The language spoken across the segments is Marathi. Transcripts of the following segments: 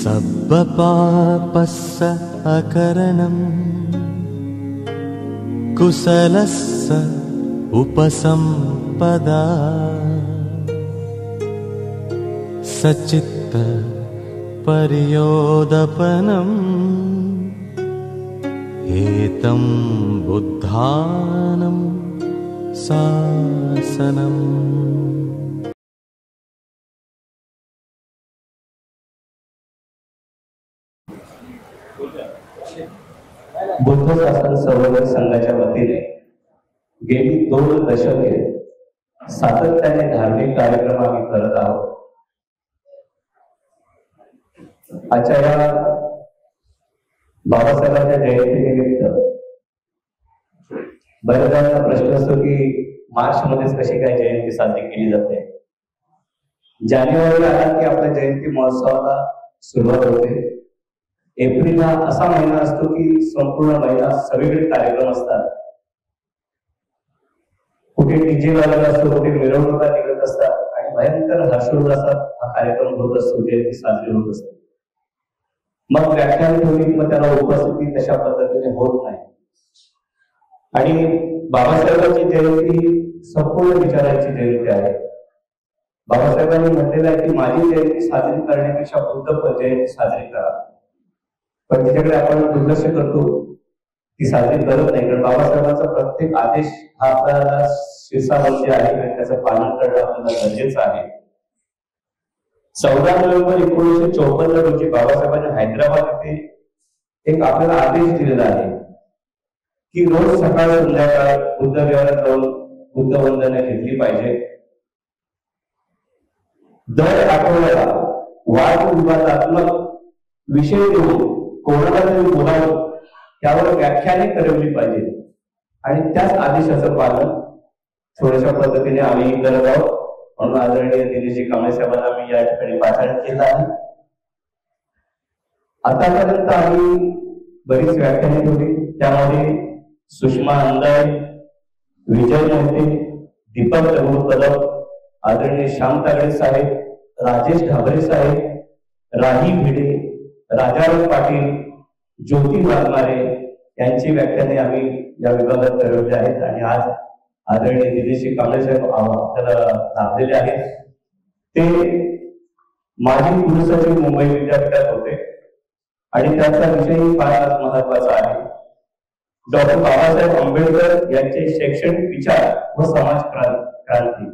सब्बपापस्स अकरणम् कुशलस्स उपसम्पदा सचित्त पर्योदपनम् एतं बुद्धानं शासनम्। बुद्ध शासन संवर्धन संघाच्या वतीने गेली 2 दशके सातत्याने धार्मिक कार्यक्रम आम्ही करत आहोत। आजच्या या बाबासाहेबांच्या जयंतीनिमित्त बऱ्याचदा प्रश्न असतो की मार्च मध्येच कशी काय जयंती साजरी केली जाते। जानेवारी आला की आपल्या जयंती महोत्सवाला सुरुवात होते। एप्रिल हा असा महिना असतो की संपूर्ण महिना सगळीकडे कार्यक्रम असतात, कुठे डीजे वाजत असतो, कुठे मिरवणुका निघत असतात आणि भयंकर हर्षोल्लासात हा कार्यक्रम होत असतो, जयंती साजरी होत असते। मग व्याख्यान ठेवली मग त्याला उपस्थिती तशा पद्धतीने होत नाही आणि बाबासाहेबांची जयंती संपूर्ण विचारांची जयंती आहे। बाबासाहेबांनी म्हटलेलं आहे की माझी जयंती साजरी करण्यापेक्षा बुद्ध जयंती साजरी करा, पण तिच्याकडे आपण दुर्लक्ष करतो, ती साजरी करत नाही। कारण बाबासाहेबांचा प्रत्येक आदेश हा आपल्याला शिरसावरती आहे आणि त्याचं पालन करणं आपल्याला गरजेचं आहे। 14 नोव्हेंबर 1954 रोजी बाबासाहेबांनी हैदराबाद येथे एक आपल्याला आदेश दिलेला आहे की रोज सकाळ संध्याकाळ बुद्ध विहारात जाऊन बुद्ध वंदना घेतली पाहिजे। दर आठवड्याला वाद विवादात्मक विषय देऊन कोणाला तरी बोलावं, त्यावर व्याख्याने करवली पाहिजे आणि त्याच आदेशाचं पालन थोड्याशा पद्धतीने आम्ही करत आहोत। म्हणून आदरणीय दिनेशजी कांबळे साहेबांना मी या ठिकाणी पाचारण केलं आहे। आतापर्यंत आम्ही बरीच व्याख्याने ठेवली, त्यामध्ये सुषमा अंधारे, विजय मोहिते, दीपक कदम, आदरणीय श्याम तागडे साहेब, राजेश ढाबरे साहेब, राही भिडे, राजाराम पाटील, ज्योती वाघमारे यांची व्याख्याने आम्ही या विभागात करवली आहेत आणि आज आदरणीय दिनेशजी कांबळे साहेब आपल्याला लाभलेले आहेत। ते माजी कुलसचिव मुंबई विद्यापीठात होते आणि त्यांचा विषय फार महत्वाचा आहे। डॉक्टर बाबासाहेब आंबेडकर यांचे शैक्षणिक विचार व समाज क्रांती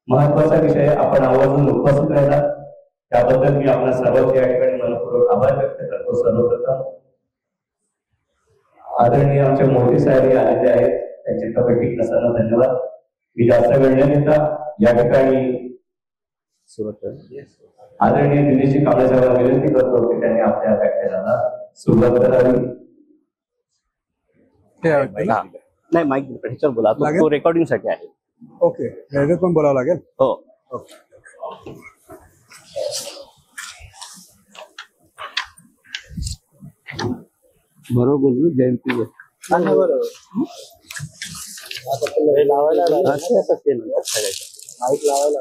महत्वाचा विषय आपण आवर्जून उपस्थित राहिला, त्याबद्दल मी आपल्या सर्वांचे या ठिकाणी मनपूर्वक आभार व्यक्त करतो। सर्वप्रथम आदरणीय आमचे मोठे साहेब आलेले आहेत, त्यांची तब्येत ठीक नसताना धन्यवाद। मी जास्त वेळ न घेता या ठिकाणी आदरणीय दिनेशजी कांबळे साहेबांना विनंती करतो की त्यांनी आपल्या व्याख्यानाला सुरुवात करावी। नाही माईक ह्याच्यावर बोला, तो रेकॉर्डिंग साठी आहे। ओके, ह्याच्यात पण बोलावं लागेल। हो बरोबर बोललो, जयंती बरोबर लावायला माईक लावायला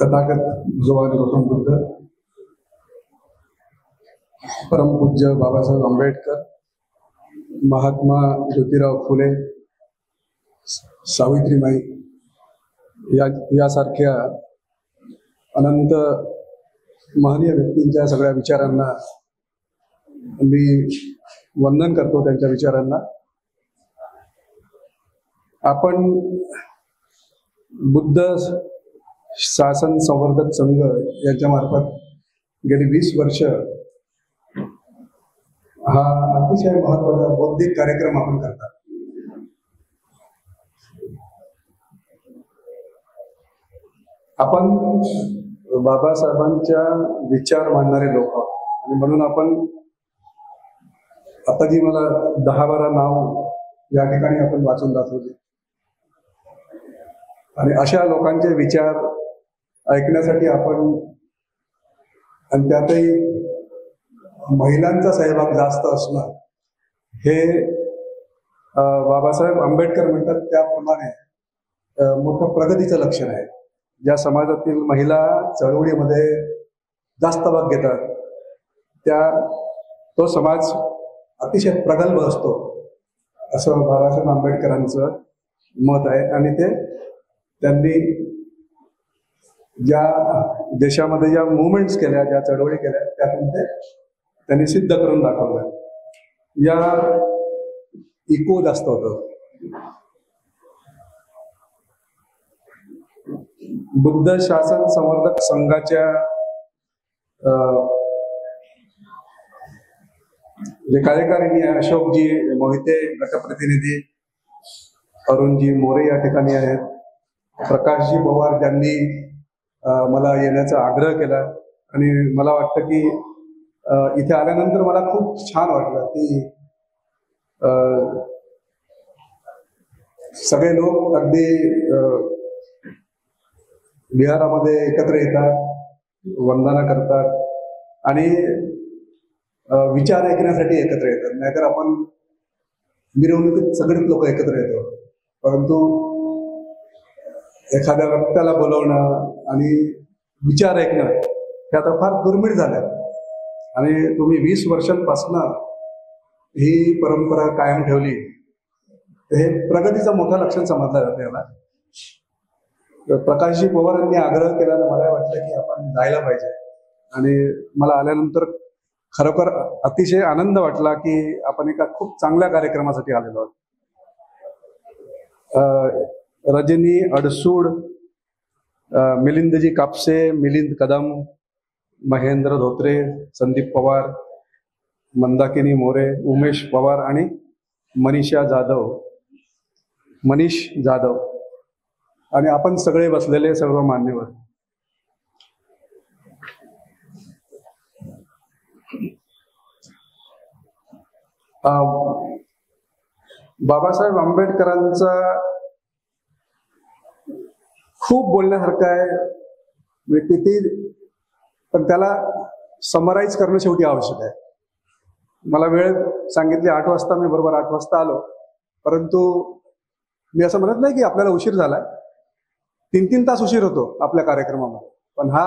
तथागत भगवान गौतम बुद्ध, परमपूज्य बाबासाहेब आंबेडकर, महात्मा ज्योतिराव फुले, सावित्रीबाई यासारख्या अनंत महनीय व्यक्तींच्या सगळ्या विचारांना मी वंदन करतो, त्यांच्या विचारांना। आपण बुद्ध शासन संवर्धक संघ याच्या मार्फत गेली 20 वर्ष हा अतिशय महत्वाचा बौद्धिक कार्यक्रम आपण करतात। आपण बाबासाहेबांच्या विचार मांडणारे लोक आणि म्हणून आपण आता जी मला 10-12 नाव या ठिकाणी आपण वाचून दाखवले आणि अशा लोकांचे विचार ऐकण्यासाठी आपण आणि त्यातही महिलांचा सहभाग जास्त असणं हे बाबासाहेब आंबेडकर म्हणतात त्याप्रमाणे मोठं प्रगतीचं लक्षण आहे. ज्या समाजातील महिला चळवळीमध्ये जास्त भाग घेतात तो समाज अतिशय प्रगल्भ असतो असं बाबासाहेब आंबेडकरांचं मत आहे. आणि त्यांनी ज्या देशामध्ये ज्या मुवमेंट्स केल्या, ज्या चळवळी केल्या, त्यातून त्यांनी सिद्ध करून दाखवलं. या इको जास्त होतं. बुद्ध शासन संवर्धक संघाच्या जे कार्यकारिणी आहे, अशोकजी मोहिते गटप्रतिनिधी, अरुणजी मोरे या ठिकाणी आहेत, प्रकाशजी पवार ज्यांनी मला येण्याचा आग्रह केला. आणि मला वाटतं की इथे आल्यानंतर मला खूप छान वाटलं की सगळे लोक अगदी विहारामध्ये एकत्र येतात, वंदना करतात आणि विचार ऐकण्यासाठी एकत्र येतात. नाहीतर आपण मिरवणुकीत सगळेच लोक एकत्र येतो, परंतु एखाद्या वक्त्याला बोलवणं आणि विचार ऐकणं हे आता फार दुर्मिळ झालं. आणि तुम्ही 20 वर्षांपासून ही परंपरा कायम ठेवली, हे प्रगतीचं मोठं लक्षण समजलं जातं याला. प्रकाशजी पवार यांनी आग्रह केल्यानं मला वाटलं की आपण जायला पाहिजे. आणि मला आल्यानंतर खरोखर अतिशय आनंद वाटला की आपण एका खूप चांगल्या कार्यक्रमासाठी आलेलो आहोत. रजनी अडसूड, मिलिंदजी कापसे, मिलिंद कदम, महेंद्र धोत्रे, संदीप पवार, मंदाकिनी मोरे, उमेश पवार आणि मनीष जाधव आणि आपण सगळे बसलेले सर्व मान्यवर. बाबासाहेब आंबेडकरांचा खूप बोलण्यासारखं आहे किती, पण त्याला समराईज करणं शेवटी आवश्यक आहे. मला वेळ सांगितली 8 वाजता, मी बरोबर 8 वाजता आलो, परंतु मी असं म्हणत नाही की आपल्याला उशीर झालाय. 3-3 तास उशीर होतो आपल्या कार्यक्रमामध्ये, पण हा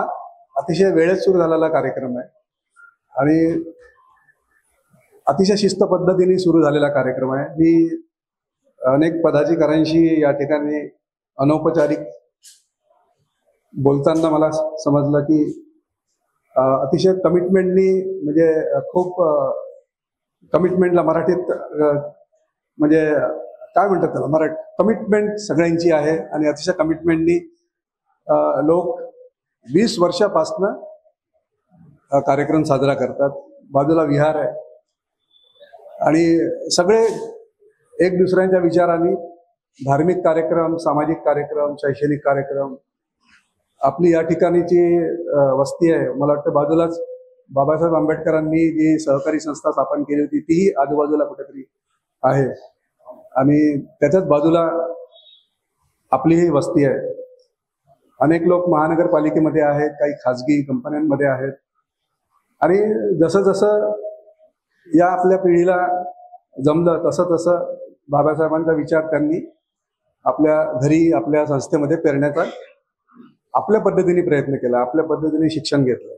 अतिशय वेळेत सुरू झालेला कार्यक्रम आहे आणि अतिशय शिस्त पद्धतीने सुरू झालेला कार्यक्रम आहे. मी अनेक पदाधिकाऱ्यांशी या ठिकाणी अनौपचारिक बोलताना मला समजलं की अतिशय कमिटमेंटनी, म्हणजे खूप कमिटमेंटला मराठीत म्हणजे काय म्हणतात त्याला, कमिटमेंट सगळ्यांची आहे आणि अतिशय कमिटमेंटनी लोक 20 वर्षापासनं कार्यक्रम साजरा करतात. बाजूला विहार आहे आणि सगळे एक दुसऱ्यांच्या विचारांनी धार्मिक कार्यक्रम, सामाजिक कार्यक्रम, शैक्षणिक कार्यक्रम, आपली या ठिकाणीची वस्ती आहे. मला वाटतं बाजूलाच बाबासाहेब आंबेडकरांनी जी सहकारी संस्था स्थापन केली होती तीही आजूबाजूला कुठेतरी आहे आणि त्याच्याच बाजूला आपली ही वस्ती आहे. अनेक लोक महानगरपालिकेमध्ये आहेत, काही खाजगी कंपन्यांमध्ये आहेत आणि जसं जसं या आपल्या पिढीला जमलं तसं तसं बाबासाहेबांचा विचार त्यांनी आपल्या घरी, आपल्या संस्थेमध्ये पेरण्याचा आपल्या पद्धतीने प्रयत्न केला, आपल्या पद्धतीने शिक्षण घेतलं.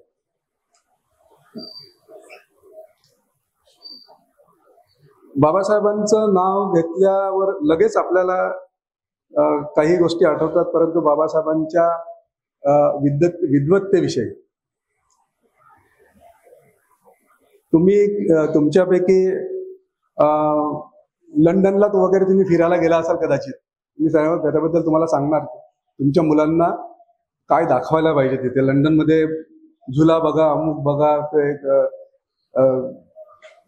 बाबासाहेबांचं नाव घेतल्यावर लगेच आपल्याला काही गोष्टी आठवतात, परंतु बाबासाहेबांच्या विद्वत्तेविषयी तुम्ही तुमच्यापैकी लंडनला वगैरे तुम्ही फिरायला गेला असाल कदाचित. मी त्याच्याबद्दल तुम्हाला सांगणार तुमच्या मुलांना काय दाखवायला पाहिजे तिथे. लंडनमध्ये झुला बघा, अमुक बघा,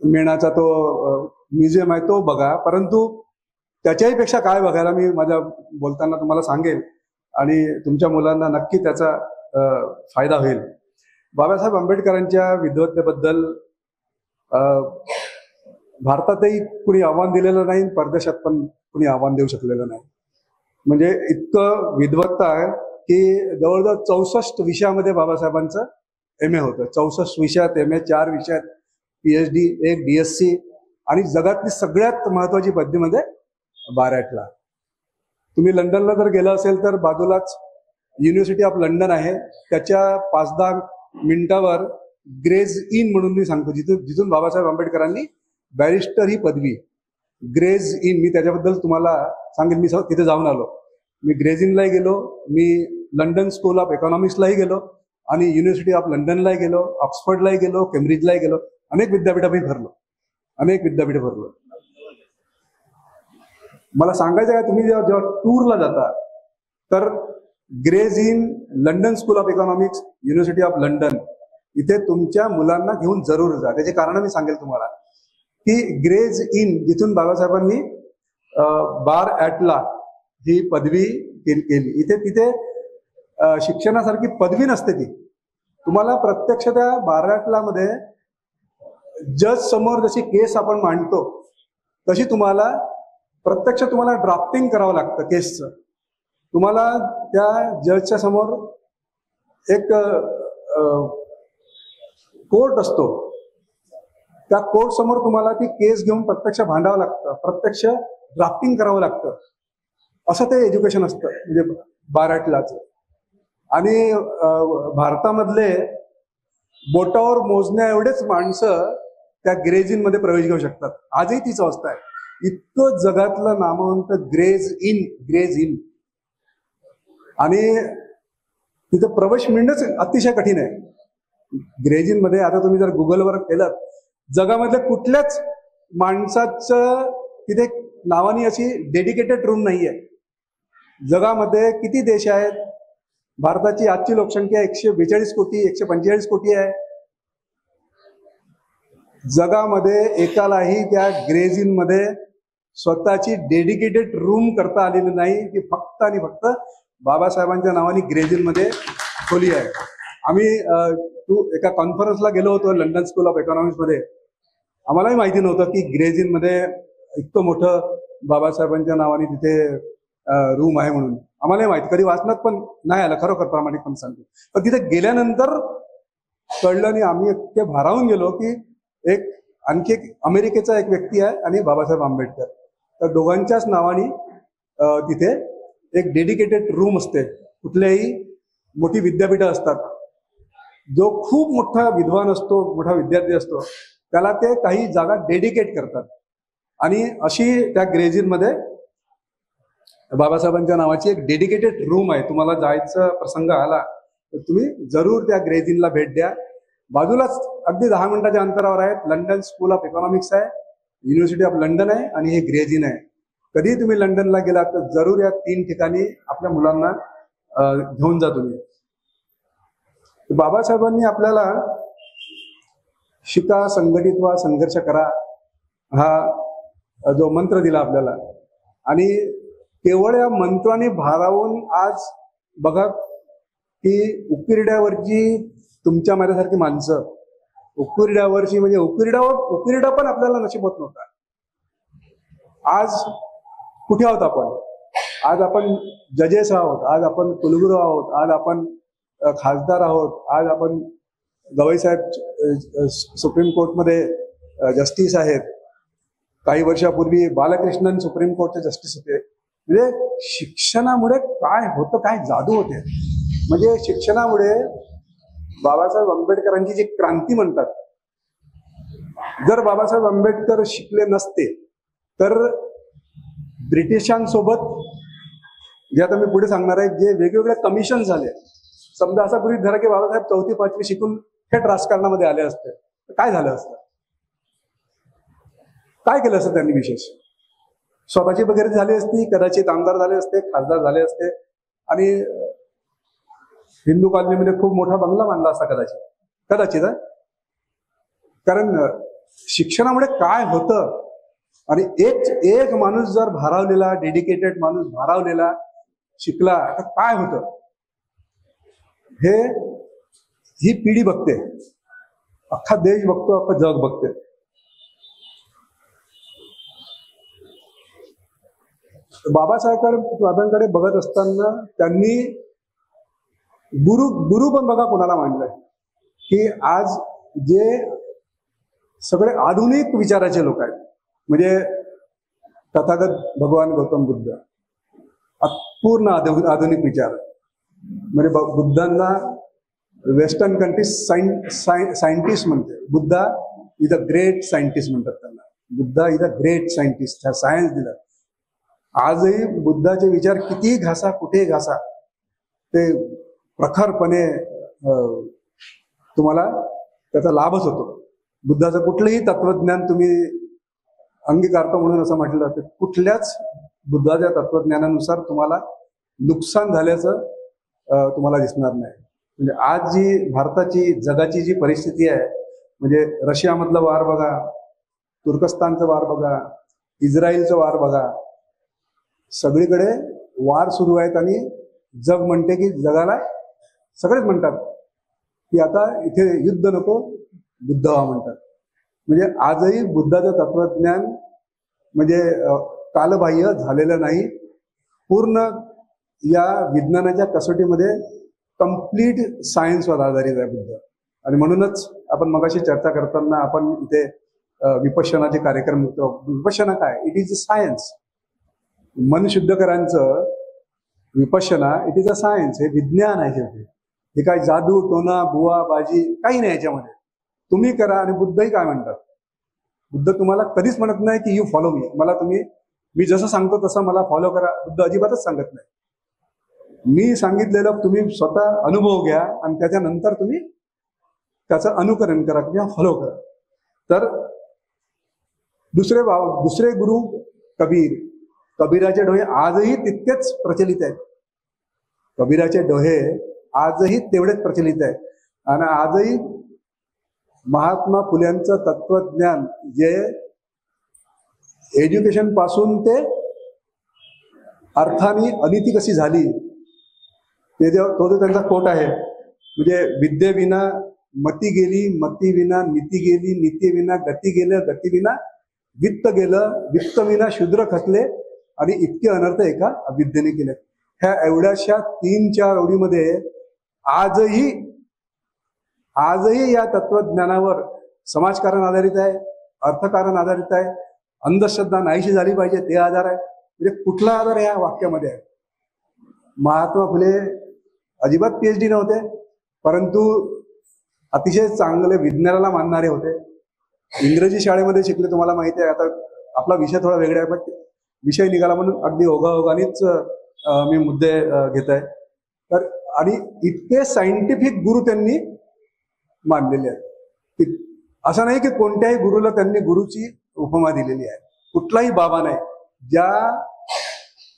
मेणाचा तो म्युझियम आहे तो बघा, परंतु त्याच्याही पेक्षा काय बघायला मी माझ्या बोलताना तुम्हाला सांगेल आणि तुमच्या मुलांना नक्की त्याचा फायदा होईल. बाबासाहेब आंबेडकरांच्या विद्वत्तेबद्दल भारतातही कुणी आव्हान दिलेलं नाही, परदेशात पण कुणी आव्हान देऊ शकलेलं नाही. म्हणजे इतकं विद्वत्ता आहे की जवळजवळ 64 विषयामध्ये बाबासाहेबांचं MA होतं. 64 विषयात MA, 4 विषयात PhD, एक DSc आणि जगातली सगळ्यात महत्वाची पदवी म्हणजे बारॅटला. तुम्ही लंडनला जर गेला असेल तर बाजूलाच युनिव्हर्सिटी ऑफ लंडन आहे. त्याच्या 5-10 मिनिटावर ग्रेज इन म्हणून मी सांगतो, जिथून बाबासाहेब आंबेडकरांनी बॅरिस्टर ही पदवी, ग्रेज इन, मी त्याच्याबद्दल तुम्हाला सांगेन. मी तिथे जाऊन आलो. मी ग्रेज इनलाही गेलो, मी लंडन स्कूल ऑफ इकॉनॉमिक्सलाही गेलो आणि युनिव्हर्सिटी ऑफ लंडनलाही गेलो, ऑक्सफर्डलाही गेलो, केम्ब्रिजलाही गेलो. अनेक विद्यापीठ भरलो. मला सांगायचं काय, तुम्ही जेव्हा टूरला जाता तर Gray's Inn, London School of Economics, University of London, इथे तुमच्या मुलांना घेऊन जरूर जा. त्याची कारण मी सांगेल तुम्हाला की ग्रेज इन जिथून बाबासाहेबांनी बार ॲटला ही पदवी केली, तिथे शिक्षणासारखी पदवी नसते ती. तुम्हाला प्रत्यक्ष त्या बार ॲटला मध्ये जज समोर जशी केस आपण मांडतो तशी तुम्हाला प्रत्यक्ष ड्राफ्टिंग करावं लागतं केसचं. तुम्हाला त्या जजच्या समोर एक कोर्ट असतो, त्या कोर्ट समोर तुम्हाला ती केस घेऊन प्रत्यक्ष भांडावं लागतं, प्रत्यक्ष ड्राफ्टिंग करावं लागतं. असं ते एज्युकेशन असतं म्हणजे बाराटलाच. आणि भारतामधले बोटावर मोजण्या एवढेच माणसं त्या ग्रेज इन मध्ये प्रवेश घेऊ शकतात. आजही तीच अवस्था आहे. इतकं जगातलं नामवंत ग्रेज इन आणि तिथं प्रवेश मिळणंच अतिशय कठीण आहे. ग्रेज इन मध्ये आता तुम्ही जर गुगलवर केलं, जगामधल्या कुठल्याच माणसाचं तिथे नावानी अशी डेडिकेटेड रूम नाहीये. जगामध्ये किती देश आहेत? भारताची आजची लोकसंख्या 142 कोटी, 145 कोटी आहे. जगामध्ये एकालाही त्या ग्रेज इन मध्ये स्वतःची डेडिकेटेड रूम करता आलेली नाही, की फक्त आणि फक्त बाबासाहेबांच्या नावाने ग्रेज इन मध्ये खोली आहे. आम्ही एका कॉन्फरन्सला गेलो होतो लंडन स्कूल ऑफ इकॉनॉमिक्स मध्ये. आम्हालाही माहिती नव्हतं की ग्रेज इन मध्ये इतकं मोठं बाबासाहेबांच्या नावाने तिथे रूम आहे म्हणून. आम्हालाही माहिती, कधी वाचनात पण नाही आलं, खरोखर प्रामाणिकपणे सांगतो. पण तिथे गेल्यानंतर कळलं आणि आम्ही इतके भारावून गेलो की आणखी एक अमेरिकेचा एक व्यक्ती आहे आणि बाबासाहेब आंबेडकर, तर दोघांच्याच नावाने तिथे एक डेडिकेटेड रूम असते. कुठल्याही मोठी विद्यापीठं असतात, जो खूप मोठा विद्वान असतो, मोठा विद्यार्थी असतो, त्याला ते काही जागा डेडिकेट करतात. आणि अशी त्या ग्रेज इन मध्ये बाबासाहेबांच्या नावाची एक डेडिकेटेड रूम आहे. तुम्हाला जायचा प्रसंग आला तर तुम्ही जरूर त्या ग्रेज इनला भेट द्या. बाजूलाच अगदी 10 मिनिटाच्या अंतरावर आहेत. लंडन स्कूल ऑफ इकॉनॉमिक्स आहे, युनिव्हर्सिटी ऑफ लंडन आहे आणि हे ग्रेज इन आहे. कधी तुम्ही लंडनला गेलात तर जरूर या 3 ठिकाणी आपल्या मुलांना घेऊन जा तुम्ही. बाबासाहेबांनी आपल्याला शिका, संघटित व्हा, संघर्ष करा हा जो मंत्र दिला आपल्याला, आणि केवळ या मंत्राने भारावून आज बघा की उकिरड्यावरची तुमच्या माझ्यासारखी माणसं, उकिरड्यावरची म्हणजे उकिरडा पण आपल्याला नशीब होत नव्हता. आज कुठे आहोत आपण? आज आपण जजेस आहोत, आज आपण कुलगुरू आहोत, आज आपण खासदार आहोत, आज आपण गवई साहेब सुप्रीम कोर्टमध्ये जस्टिस आहेत. काही वर्षापूर्वी बालकृष्णन सुप्रीम कोर्टचे जस्टिस होते. म्हणजे शिक्षणामुळे काय होतं, काय जादू होते. म्हणजे शिक्षणामुळे बाबासाहेब आंबेडकरांची जी क्रांती म्हणतात, जर बाबासाहेब आंबेडकर शिकले नसते तर ब्रिटिशांसोबत, जे आता मी पुढे सांगणार आहे, जे वेगवेगळे कमिशन झाले, समजा असा गृहीत धरा की बाबासाहेब 4वी-5वी शिकून थेट राजकारणामध्ये आले असते, तर काय झालं असतं? काय केलं असतं त्यांनी विशेष? स्वतःची वगैरे झाली असती, कदाचित आमदार झाले असते, खासदार झाले असते आणि हिंदू कॉलनीमध्ये खूप मोठा बंगला बांधला असता कदाचित. कारण शिक्षणामुळे काय होतं, आणि एक माणूस जर भारावलेला, डेडिकेटेड माणूस भारावलेला शिकला तर काय होतं हे ही पिढी बघते, अख्खा देश बघतो, अख्खं जग बघते. बाबासाहेबांकडे बघत असताना त्यांनी गुरु पण बघा कोणाला मांडलंय, की आज जे सगळे आधुनिक विचाराचे लोक आहेत. म्हणजे तथागत भगवान गौतम बुद्ध पूर्ण आधुनिक विचार. म्हणजे बुद्धांना वेस्टर्न कंट्रीज सायंटिस्ट म्हणते. Buddha is a great scientist म्हणतात त्यांना. Buddha is a great scientist. Science दिलं. आजही बुद्धाचे विचार कितीही घासा, कुठेही घासा, ते प्रखरपणे तुम्हाला त्याचा लाभच होतो. बुद्धाचं कुठलंही तत्वज्ञान तुम्ही अंगीकारतो म्हणून असं म्हटलं तर कुठल्याच बुद्धाच्या तत्वज्ञानानुसार तुम्हाला नुकसान झाल्याचं तुम्हाला दिसणार नाही. म्हणजे आज जी भारताची, जगाची जी परिस्थिती आहे, म्हणजे रशियामधला वार बघा, तुर्कस्तानचं वार बघा, इस्रायलचं वार बघा, सगळीकडे वार सुरू आहेत. आणि जग म्हणते की जगाला सगळेच म्हणतात की आता इथे युद्ध नको, बुद्ध व्हा म्हणतात. म्हणजे आजही बुद्धाचं तत्वज्ञान म्हणजे कालबाह्य झालेलं नाही. पूर्ण या विज्ञानाच्या कसोटीमध्ये कम्प्लीट सायन्सवर आधारित आहे बुद्ध. आणि म्हणूनच आपण मगाशी चर्चा करताना आपण इथे विपश्यनाचे कार्यक्रम होतो. विपश्यना काय? It is a science. मन शुद्ध करांचं Vipassana it is a science. हे विज्ञान आहे शेवटी. हे काय जादू टोना बुवा बाजी काही नाही याच्यामध्ये. तुम्ही करा. आणि बुद्धही काय म्हणतात? बुद्ध तुम्हाला कधीच म्हणत नाही की यू फॉलो मी. मला मी जसं सांगतो तसं मला फॉलो करा. बुद्ध अजिबातच सांगत नाही. मी सांगितलेलं तुम्ही स्वतः अनुभव घ्या आणि त्याच्यानंतर तुम्ही त्याचं अनुकरण करा किंवा फॉलो करा. तर दुसरे गुरु कबीराचे डोहे आजही तितकेच प्रचलित आहेत. कबीराचे डोहे आजही तेवढेच प्रचलित आहेत. आणि आजही महात्मा फुल्यांचं तत्वज्ञान जे एज्युकेशन पासून ते अर्थाने अनिती कशी झाली ते तो जो त्यांचा कोट आहे. म्हणजे विद्येविना मती गेली, मती विना नीती गेली, नीती विना गती गेलं, गती विना वित्त गेलं, वित्त विना शूद्र खचले आणि इतके अनर्थ एका अविद्येने केले. ह्या एवढ्याशा 3-4 ओळीमध्ये आजही या तत्वज्ञानावर समाजकारण आधारित आहे, अर्थकारण आधारित आहे. अंधश्रद्धा नाहीशी झाली पाहिजे ते आधार आहे. म्हणजे कुठला आधार या वाक्यामध्ये आहे? महात्मा फुले अजिबात PhD नव्हते, परंतु अतिशय चांगले विज्ञानाला मानणारे होते. इंग्रजी शाळेमध्ये शिकले. तुम्हाला माहिती आहे. आता आपला विषय थोडा वेगळा आहे, पण विषय निघाला म्हणून अगदी ओघाओघानेच मी मुद्दे घेत आहे. तर आणि इतके सायंटिफिक गुरु त्यांनी मानलेले आहेत. असं नाही की कोणत्याही गुरुला त्यांनी गुरुची उपमा दिलेली आहे. कुठलाही बाबा नाही. ज्या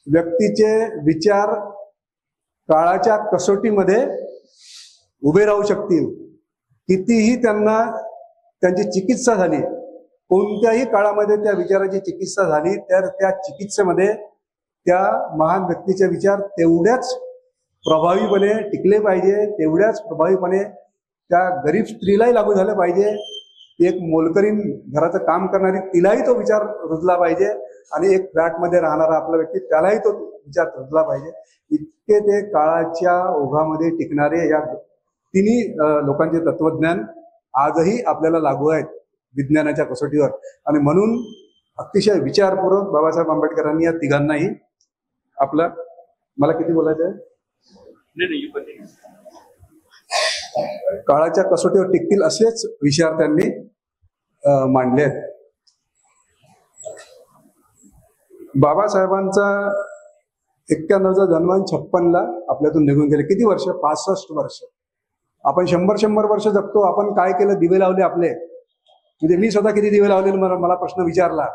व्यक्तीचे विचार काळाच्या कसोटीमध्ये उभे राहू शकतील, कितीही त्यांना त्यांची चिकित्सा झाली, कोणत्याही काळामध्ये त्या विचाराची चिकित्सा झाली, तर त्या चिकित्सेमध्ये त्या महान व्यक्तीचे विचार तेवढ्याच प्रभावीपणे टिकले पाहिजे, तेवढ्याच प्रभावीपणे त्या गरीब स्त्रीलाही लागू झालं पाहिजे. एक मोलकरीण घराचं काम करणारी तिलाही तो विचार रुजला पाहिजे आणि एक फ्लॅटमध्ये राहणारा आपला व्यक्ती त्यालाही तो विचार रुजला पाहिजे. इतके ते काळाच्या ओघामध्ये टिकणारे या तिन्ही लोकांचे तत्वज्ञान आजही आपल्याला लागू आहेत विज्ञानाच्या कसोटीवर. आणि म्हणून अतिशय विचारपूर्वक बाबासाहेब आंबेडकरांनी या तिघांनाही आपलं, मला किती बोलायचं आहे, काळाच्या कसोटीवर टिकतील असेच विचार त्यांनी मांडले आहेत. बाबासाहेबांचा 91चा जन्म 56ला आपल्यातून निघून गेले. किती वर्ष? 65 वर्ष. आपण 100 वर्ष जगतो. आपण काय केलं? दिवे लावले आपले. म्हणजे मी स्वतः किती दिवे लावले मला प्रश्न विचारला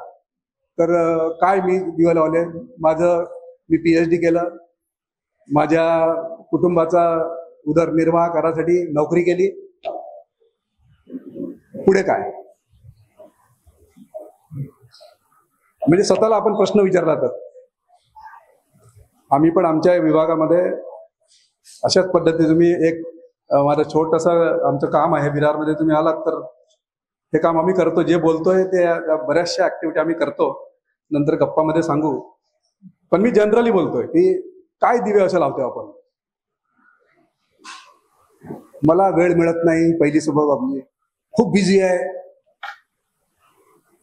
तर काय मी दिवे लावले? मी PhD केलं, माझ्या कुटुंबाचा उदरनिर्वाह करासाठी नोकरी केली, पुढे काय? म्हणजे स्वतःला आपण प्रश्न विचारला तर आम्ही पण आमच्या विभागामध्ये अशाच पद्धतीने तुम्ही एक माझं छोटंसं आमचं काम आहे विरारमध्ये, तुम्ही आलात तर हे काम आम्ही करतो. जे बोलतोय ते बऱ्याचशा ऍक्टिव्हिटी आम्ही करतो, नंतर गप्पामध्ये सांगू. पण मी जनरली बोलतोय की काय दिवे असे लावतोय आपण. मला वेळ मिळत नाही, पहिली सबब आपली खूप बिझी आहे,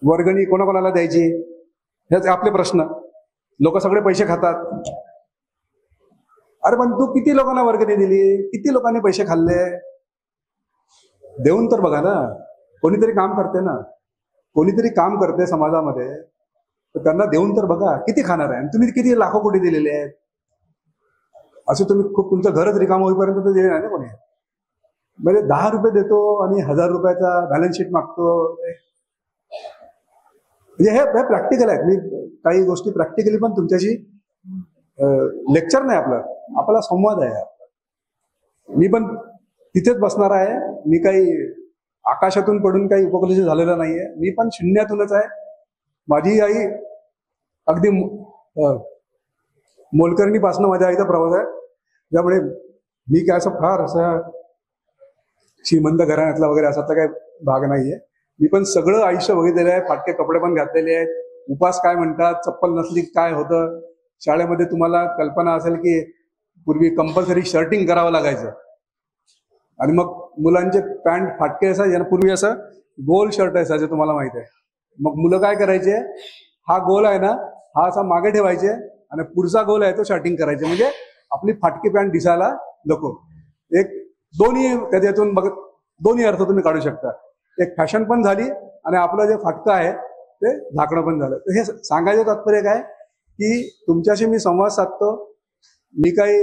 वर्गणी कोणाकोणाला द्यायची, हेच आपले प्रश्न. लोक सगळे पैसे खातात. अरे पण तू किती लोकांना वर्गणी दिली, किती लोकांनी पैसे खाल्ले, देऊन तर बघा ना. कोणीतरी काम करते ना, कोणीतरी काम करते समाजामध्ये, तर त्यांना देऊन तर बघा. किती खाणार आहे, तुम्ही किती लाखो कोटी दिलेले आहेत. असं तुम्ही खूप तुमचं घरच रिकाम होईपर्यंत तर दिले नाही ना कोणी. म्हणजे 10 रुपये देतो आणि 1000 रुपयाचा बॅलन्स शीट मागतो. म्हणजे हे प्रॅक्टिकल आहेत. मी काही गोष्टी प्रॅक्टिकली पण तुमच्याशी, लेक्चर नाही आपला संवाद आहे. मी पण तिथेच बसणार आहे. मी काही आकाशातून पडून काही उपकलश झालेलं नाहीये. मी पण शून्यातूनच आहे. माझी आई अगदी मोलकर्णीपासून माझ्या आईचा प्रवास आहे. त्यामुळे मी काय असं फार असं श्रीमंत घराण्यातला वगैरे असा काही भाग नाहीये. मी पण सगळं आयुष्य बघितलेलं आहे. फाटके कपडे पण घातलेले आहेत. उपास काय म्हणतात, चप्पल नसली काय होतं. शाळेमध्ये तुम्हाला कल्पना असेल की पूर्वी कंपल्सरी शर्टिंग करावं लागायचं आणि मग मुलांचे पॅन्ट फाटके असायचे. पूर्वी असं गोल शर्ट असायचे, तुम्हाला माहित आहे. मग मुलं काय करायचे, हा गोल आहे ना, हा असा मागे ठेवायचे आणि पुढचा गोल आहे तो शर्टिंग करायचे, म्हणजे आपली फाटकी पॅन्ट दिसायला नको. एक दोन्ही त्याच्यातून बघ, दोन्ही अर्थ तुम्ही काढू शकता. एक फॅशन पण झाली आणि आपलं जे फाटकं आहे ते झाकणं पण झालं. तर हे सांगायचं तात्पर्य काय की तुमच्याशी मी संवाद साधतो. मी काही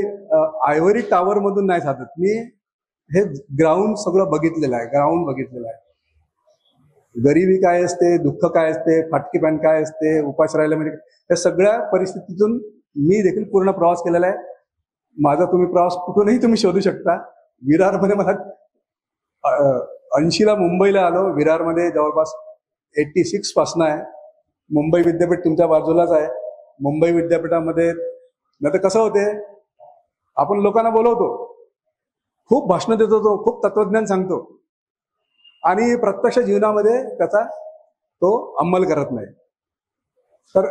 आयव्हरी टॉवर मधून नाही साधत. मी हे ग्राउंड सगळं बघितलेलं आहे. ग्राउंड बघितलेलं आहे. गरिबी काय असते, दुःख काय असते, फाटकी पॅन्ट काय असते, उपास राहिला म्हणजे या सगळ्या परिस्थितीतून मी देखील पूर्ण प्रवास केलेला आहे. माझा तुम्ही प्रवास कुठूनही तुम्ही शोधू शकता. विरारमध्ये मला 80ला मुंबईला आलो. विरारमध्ये जवळपास 86 पासून आहे. मुंबई विद्यापीठ तुमच्या बाजूलाच आहे. मुंबई विद्यापीठामध्ये नाही तर कसं होते, आपण लोकांना बोलवतो, खूप भाषणं देतो, तो खूप तत्वज्ञान सांगतो आणि प्रत्यक्ष जीवनामध्ये त्याचा तो अंमल करत नाही. तर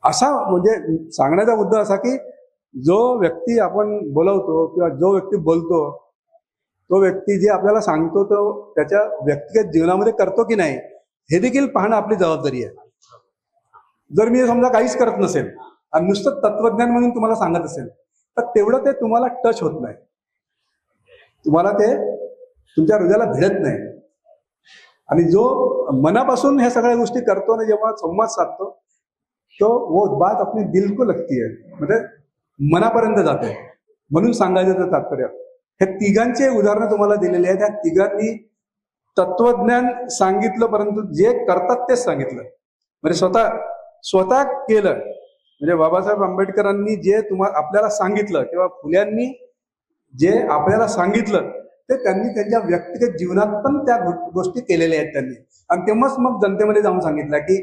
असा म्हणजे सांगण्याचा मुद्दा असा की जो व्यक्ती आपण बोलवतो किंवा जो व्यक्ती बोलतो, तो व्यक्ती जे आपल्याला सांगतो तो त्याच्या व्यक्तिगत जीवनामध्ये करतो की नाही हे देखील पाहणं आपली जबाबदारी आहे. जर मी समजा काहीच करत नसेल आणि नुसतं तत्वज्ञान म्हणून तुम्हाला सांगत असेल तर तेवढं ते तुम्हाला टच होत नाही, तुम्हाला ते तुमच्या हृदयाला भिडत नाही. आणि जो मनापासून ह्या सगळ्या गोष्टी करतो ना, जेव्हा संवाद साधतो तो वो बात अपनी दिल को लगती है, म्हणजे मनापर्यंत जाते. म्हणून सांगायचं तात्पर्य हे तिघांचे उदाहरणं तुम्हाला दिलेली आहेत. त्या तिघांनी तत्वज्ञान सांगितलं परंतु जे करतात तेच सांगितलं. म्हणजे स्वतः केलं. म्हणजे बाबासाहेब आंबेडकरांनी जे आपल्याला सांगितलं किंवा फुल्यांनी जे आपल्याला सांगितलं ते त्यांनी त्यांच्या व्यक्तिगत जीवनात पण त्या गोष्टी केलेल्या आहेत त्यांनी. आणि तेव्हाच मग जनतेमध्ये जाऊन सांगितलं की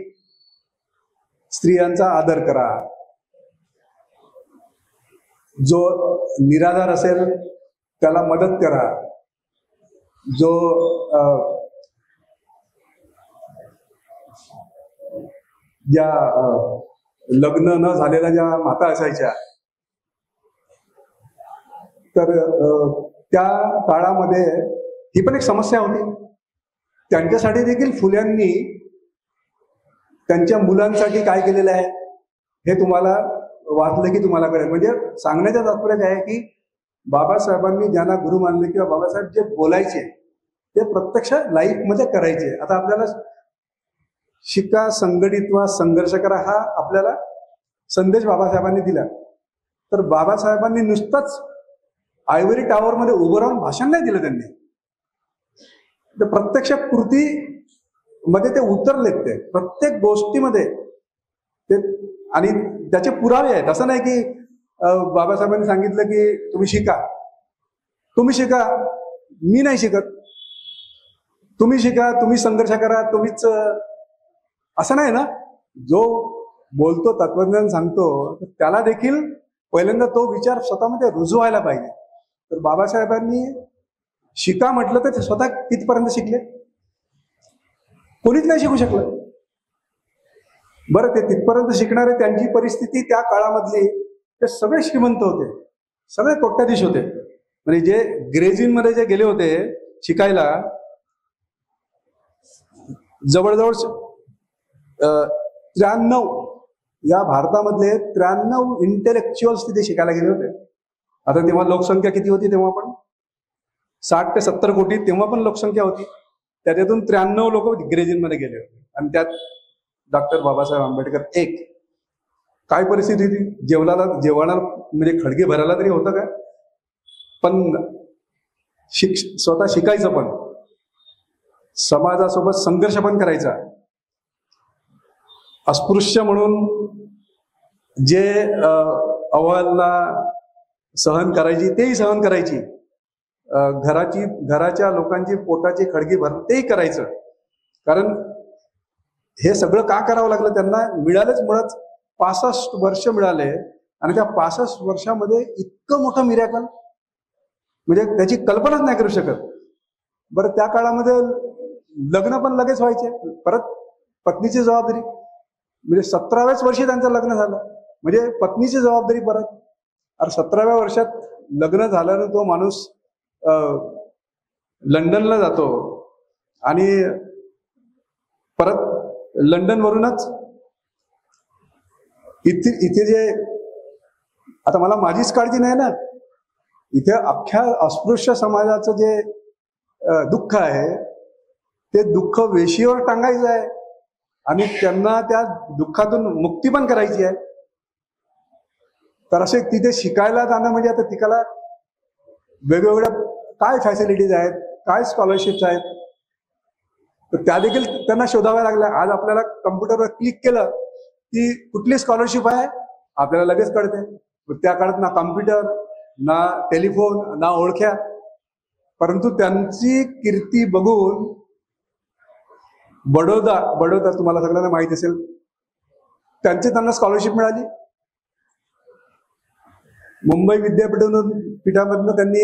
स्त्रियांचा आदर करा, जो निराधार असेल त्याला मदत करा, जो ज्या लग्न न झालेल्या ज्या माता असायच्या तर त्या काळामध्ये ही पण एक समस्या होती. त्यांच्यासाठी देखील फुल्यांनी त्यांच्या मुलांसाठी काय केलेलं आहे हे तुम्हाला वाचलं की तुम्हाला कळेल. म्हणजे सांगण्याचा तात्पर्य काय आहे की बाबासाहेबांनी ज्यांना गुरु मानले किंवा बाबासाहेब जे बोलायचे ते प्रत्यक्ष लाईफमध्ये करायचे. आता आपल्याला शिका, संघटित व्हा, संघर्ष करा हा आपल्याला संदेश बाबासाहेबांनी दिला. तर बाबासाहेबांनी नुसतंच आयव्हरी टॉवर मध्ये उभं राहून भाषण नाही दिलं त्यांनी, तर प्रत्यक्ष कृती मध्ये ते उतरलेत. ते प्रत्येक गोष्टीमध्ये ते आणि त्याचे पुरावे आहेत. असं नाही की बाबासाहेबांनी सांगितलं की तुम्ही शिका, मी नाही शिकत, तुम्ही शिका, तुम्ही संघर्ष करा, तुम्हीच, असं नाही ना. जो बोलतो, तत्वज्ञान सांगतो, त्याला देखील पहिल्यांदा तो विचार स्वतःमध्ये रुजू व्हायला पाहिजे. तर बाबासाहेबांनी शिका म्हटलं तर ते स्वतः कितपर्यंत शिकले? कोणीच नाही शिकू शकलं. बरं, ते तिथपर्यंत शिकणारे त्यांची परिस्थिती त्या काळामधली ते सगळे श्रीमंत होते, सगळे कोट्याधीश होते. म्हणजे जे ग्रेझिनमध्ये जे गेले होते शिकायला, जवळजवळ 93 या भारतामधले 93 इंटेलेक्च्युअल्स तिथे शिकायला गेले होते. आता तेव्हा लोकसंख्या किती होती? तेव्हा पण 60 ते 70 कोटी तेव्हा पण लोकसंख्या होती. त्याच्यातून 93 लोक ग्रेजिनमध्ये गेले होते आणि त्यात डॉक्टर बाबासाहेब आंबेडकर एक. काय परिस्थिती होती? जेवणाला म्हणजे खडगे भरायला तरी होतं काय? पण स्वतः शिकायचं, पण समाजासोबत संघर्ष पण करायचा. अस्पृश्य म्हणून जे अवहेलना सहन करायची तेही सहन करायची. घराच्या लोकांची पोटाची खडगी भर तेही करायचं. कारण हे सगळं का करावं लागलं त्यांना? मिळालेच मुळात 65 वर्ष मिळाले आणि त्या 65 वर्षामध्ये इतकं मोठं मिरॅकल म्हणजे त्याची कल्पनाच नाही करू शकत. बरं, त्या काळामध्ये लग्न पण लगेच व्हायचे. परत पत्नीची जबाबदारी, म्हणजे 17व्याच वर्षी त्यांचं लग्न झालं, म्हणजे पत्नीची जबाबदारी परत. अरे 17व्या वर्षात लग्न झाल्यानं तो माणूस लंडनला जातो आणि परत लंडनवरूनच इथे जे, आता मला माझीच काळजी नाही ना, इथे अख्ख्या अस्पृश्य समाजाचं जे दुःख आहे ते दुःख वेशीवर टांगायचं आहे आणि त्यांना त्या दुःखातून मुक्ती पण करायची आहे. तर असे तिथे शिकायला जाणं म्हणजे आता तिकाला वेगवेगळ्या काय फॅसिलिटीज आहेत, काय स्कॉलरशिप्स आहेत, तर त्या देखील त्यांना शोधाव्या लागल्या. आज आपल्याला कम्प्युटरवर क्लिक केलं की कुठली स्कॉलरशिप आहे आपल्याला लगेच कळते. त्या काळात ना कम्प्युटर, ना टेलिफोन, ना ओळख्या, परंतु त्यांची कीर्ती बघून बडोदा तुम्हाला सगळ्यांना माहित असेल, त्यांना स्कॉलरशिप मिळाली. मुंबई विद्यापीठामधनं त्यांनी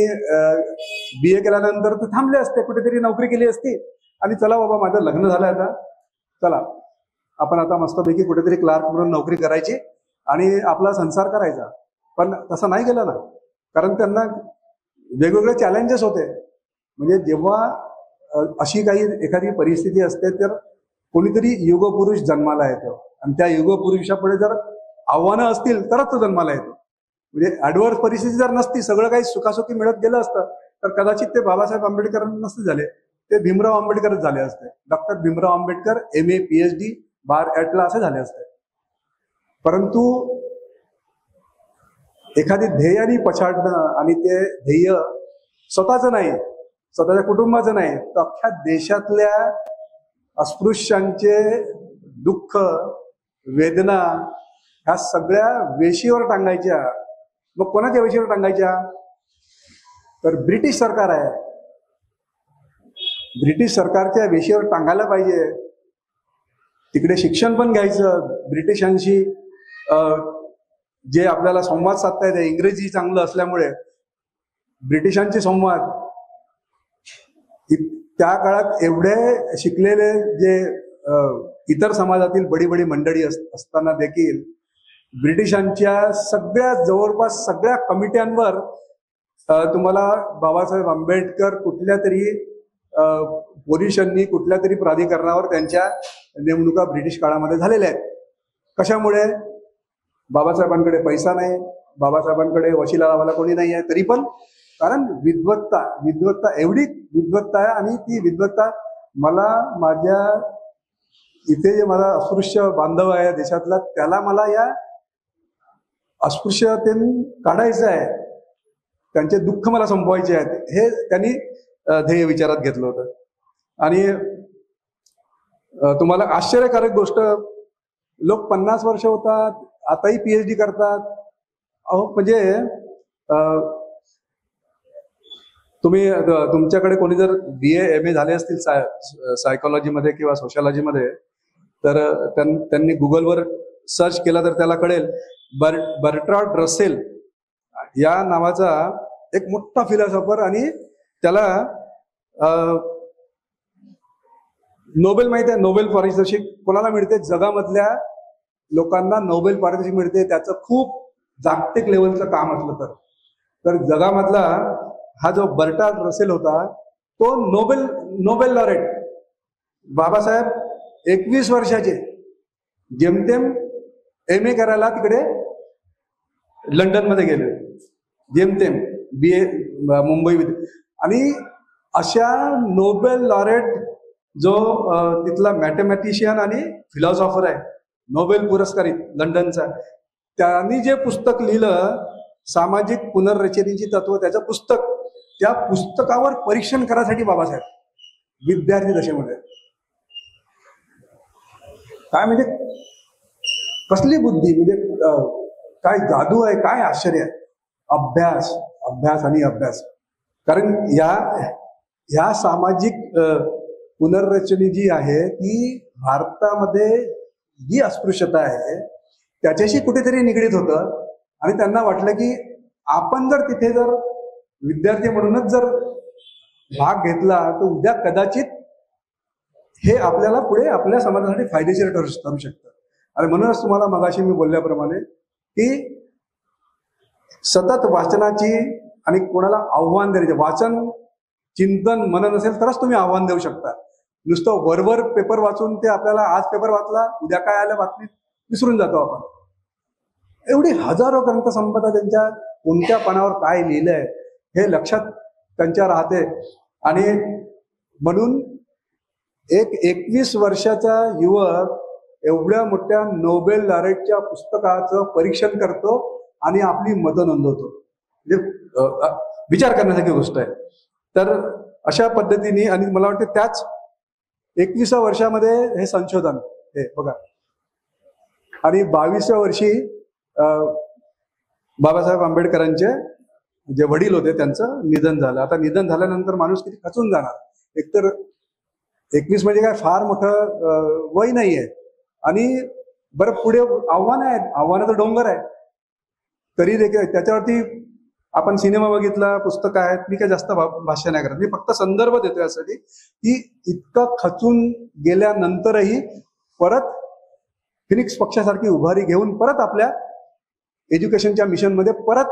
BA केल्यानंतर ते थांबले असते, कुठेतरी नोकरी केली असती आणि चला बाबा माझं लग्न झालं, आता चला आपण आता मस्तपैकी कुठेतरी क्लार्क म्हणून नोकरी करायची आणि आपला संसार करायचा. पण तसं नाही केलं ना, कारण त्यांना वेगवेगळे चॅलेंजेस होते. म्हणजे जेव्हा अशी काही एखादी परिस्थिती असते तर कोणीतरी युगपुरुष जन्माला येतो आणि त्या युगपुरुषापुढे जर आव्हानं असतील तरच तो जन्माला येतो. म्हणजे ऍडव्हर्स परिस्थिती जर नसती, सगळं काही सुखासुखी मिळत गेलं असतं तर कदाचित ते बाबासाहेब आंबेडकर नसते झाले, ते भीमराव आंबेडकरच झाले असते. Doctor Bhimrao Ambedkar MA PhD बार ॲटला असे झाले असते. परंतु एखादी ध्येयाने पछाडणं आणि ते ध्येय स्वतःचं नाही, स्वतःच्या कुटुंबाचं नाही, तर अख्ख्या देशातल्या अस्पृश्यांचे दुःख, वेदना ह्या सगळ्या वेशीवर टांगायच्या. मग कोणाच्या वेशीवर टांगायच्या? तर ब्रिटिश सरकार आहे, ब्रिटिश सरकारच्या वेशीवर टांगायला पाहिजे. तिकडे शिक्षण पण घ्यायचं ब्रिटिशांशी, जे आपल्याला संवाद साधता येते. इंग्रजी चांगलं असल्यामुळे ब्रिटिशांचे संवाद, त्या काळात एवढे शिकलेले जे इतर समाजातील बडी मंडळी असताना देखील ब्रिटिशांच्या जवळपास सगळ्या कमिट्यांवर तुम्हाला बाबासाहेब आंबेडकर कुठल्या तरी पोलिसांनी कुठल्या तरी प्राधिकरणावर त्यांच्या नेमणुका ब्रिटिश काळामध्ये झालेल्या आहेत. कशामुळे? बाबासाहेबांकडे पैसा नाही, बाबासाहेबांकडे वशिला लावायला कोणी नाही आहे, तरी पण कारण विद्वत्ता एवढी विद्वत्ता आहे. आणि ती विद्वत्ता मला माझ्या इथे जे माझा अस्पृश्य बांधव आहे देशातला, त्याला मला या अस्पृश्यतेतून काढायचं आहे, त्यांचे दुःख मला संपवायचे आहेत, हे त्यांनी ध्येय विचारात घेतलं होतं. आणि तुम्हाला आश्चर्यकारक गोष्ट, लोक 50 वर्ष होतात, आताही PhD करतात. म्हणजे तुमच्याकडे कोणी जर BA MA झाले असतील सायकोलॉजीमध्ये किंवा सोशॉलॉजीमध्ये, तर त्यांनी गुगलवर सर्च केला तर त्याला कळेल, बर्ट्रांड रसेल या नावाचा एक मोठा फिलॉसॉफर, आणि त्याला नोबेल माहिती आहे, नोबेल पारितोषिक कोणाला मिळते? जगामधल्या लोकांना नोबेल पारितोषिक मिळते त्याचं खूप जागतिक लेवलचं काम असलं तर जगामधला हा जो बर्ट्रांड रसेल होता तो नोबेल लॉरेट. बाबासाहेब 21 वर्षाचे जेमतेम MA करायला तिकडे लंडनमध्ये गेले, जेमतेम BA मुंबई. आणि अशा नोबेल लॉरेट जो तिथला मॅथमॅटिशियन आणि फिलॉसॉफर आहे, नोबेल पुरस्कारित लंडनचा, त्यांनी जे पुस्तक लिहिलं सामाजिक पुनर्रचनेची तत्व, त्याचं पुस्तक, त्या पुस्तकावर परीक्षण करायसाठी बाबासाहेब विद्यार्थी दशेमध्ये, काय म्हणजे कसली बुद्धी, म्हणजे काय जादू आहे, काय आश्चर्य आहे. अभ्यास अभ्यास आणि अभ्यास. कारण या सामाजिक पुनर्रचना जी आहे ती भारतामध्ये जी अस्पृश्यता आहे त्याच्याशी कुठेतरी निगडीत होतं. आणि त्यांना वाटलं की आपण जर तिथे जर विद्यार्थी म्हणूनच जर भाग घेतला तर उद्या कदाचित हे आपल्याला पुढे आपल्या समाजासाठी फायदेशीर ठरू शकतं. आणि म्हणूनच तुम्हाला मगाशी मी बोलल्याप्रमाणे की सतत वाचनाची आणि कोणाला आव्हान द्यायचे, वाचन चिंतन मनन असेल तरच तुम्ही आव्हान देऊ शकता. नुसतं वरवर पेपर वाचून ते आपल्याला आज पेपर वाचला उद्या काय आलं बातमीत विसरून जातो आपण. एवढी हजारो ग्रंथसंपदा त्यांच्या कोणत्या पानावर काय लिहिलंय हे लक्षात त्यांच्या राहते. आणि म्हणून एक 21 वर्षाचा युवक एवढ्या मोठ्या नोबेल लॉरेटच्या पुस्तकाचं परीक्षण करतो आणि आपली मतं नोंदवतो, म्हणजे विचार करण्यासारखी गोष्ट आहे. तर अशा पद्धतीने, आणि मला वाटतं त्याच 21व्या वर्षामध्ये हे संशोधन हे बघा, आणि 22व्या वर्षी बाबासाहेब आंबेडकरांचे जे वडील होते त्यांचं निधन झालं. आता निधन झाल्यानंतर माणूस किती खचून जाणार. एकतर 21 म्हणजे काय फार मोठं वय नाहीये, आणि बरं पुढे आव्हानं आहेत, आव्हानाचं डोंगर आहे. तरी देखील त्याच्यावरती आपण सिनेमा बघितला, पुस्तकं आहेत, मी काय जास्त भाष्य नाही करत, मी फक्त संदर्भ देतो यासाठी की इतकं खचून गेल्यानंतरही परत फिनिक्स पक्षासारखी उभारी घेऊन परत आपल्या एज्युकेशनच्या मिशनमध्ये परत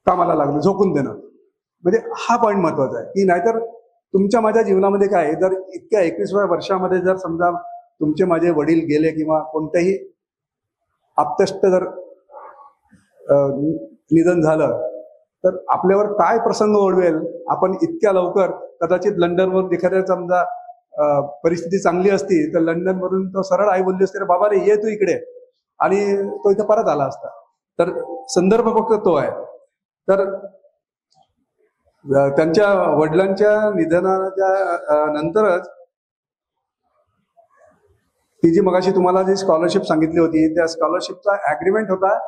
कामाला लागलं, झोकून देणं. म्हणजे हा पॉईंट महत्वाचा आहे की नाहीतर तुमच्या माझ्या जीवनामध्ये काय, जर इतक्या 21व्या वर्षामध्ये जर समजा तुमचे माझे वडील गेले किंवा कोणत्याही आप्तेष्ट जर निधन झालं तर आपल्यावर काय प्रसंग ओढवेल. आपण इतक्या लवकर कदाचित लंडनवरून एखाद्या समजा परिस्थिती चांगली असती तर लंडनवरून तो सरळ आई बोलली असते, बाबा रे ये तू इकडे, आणि तो इथं परत आला असता. तर संदर्भ फक्त तो आहे. तर त्यांच्या वडिलांच्या निधनाच्या नंतरच ती जी मगाशी तुम्हाला जी स्कॉलरशिप सांगितली होती त्या स्कॉलरशिपचा ऍग्रीमेंट होता,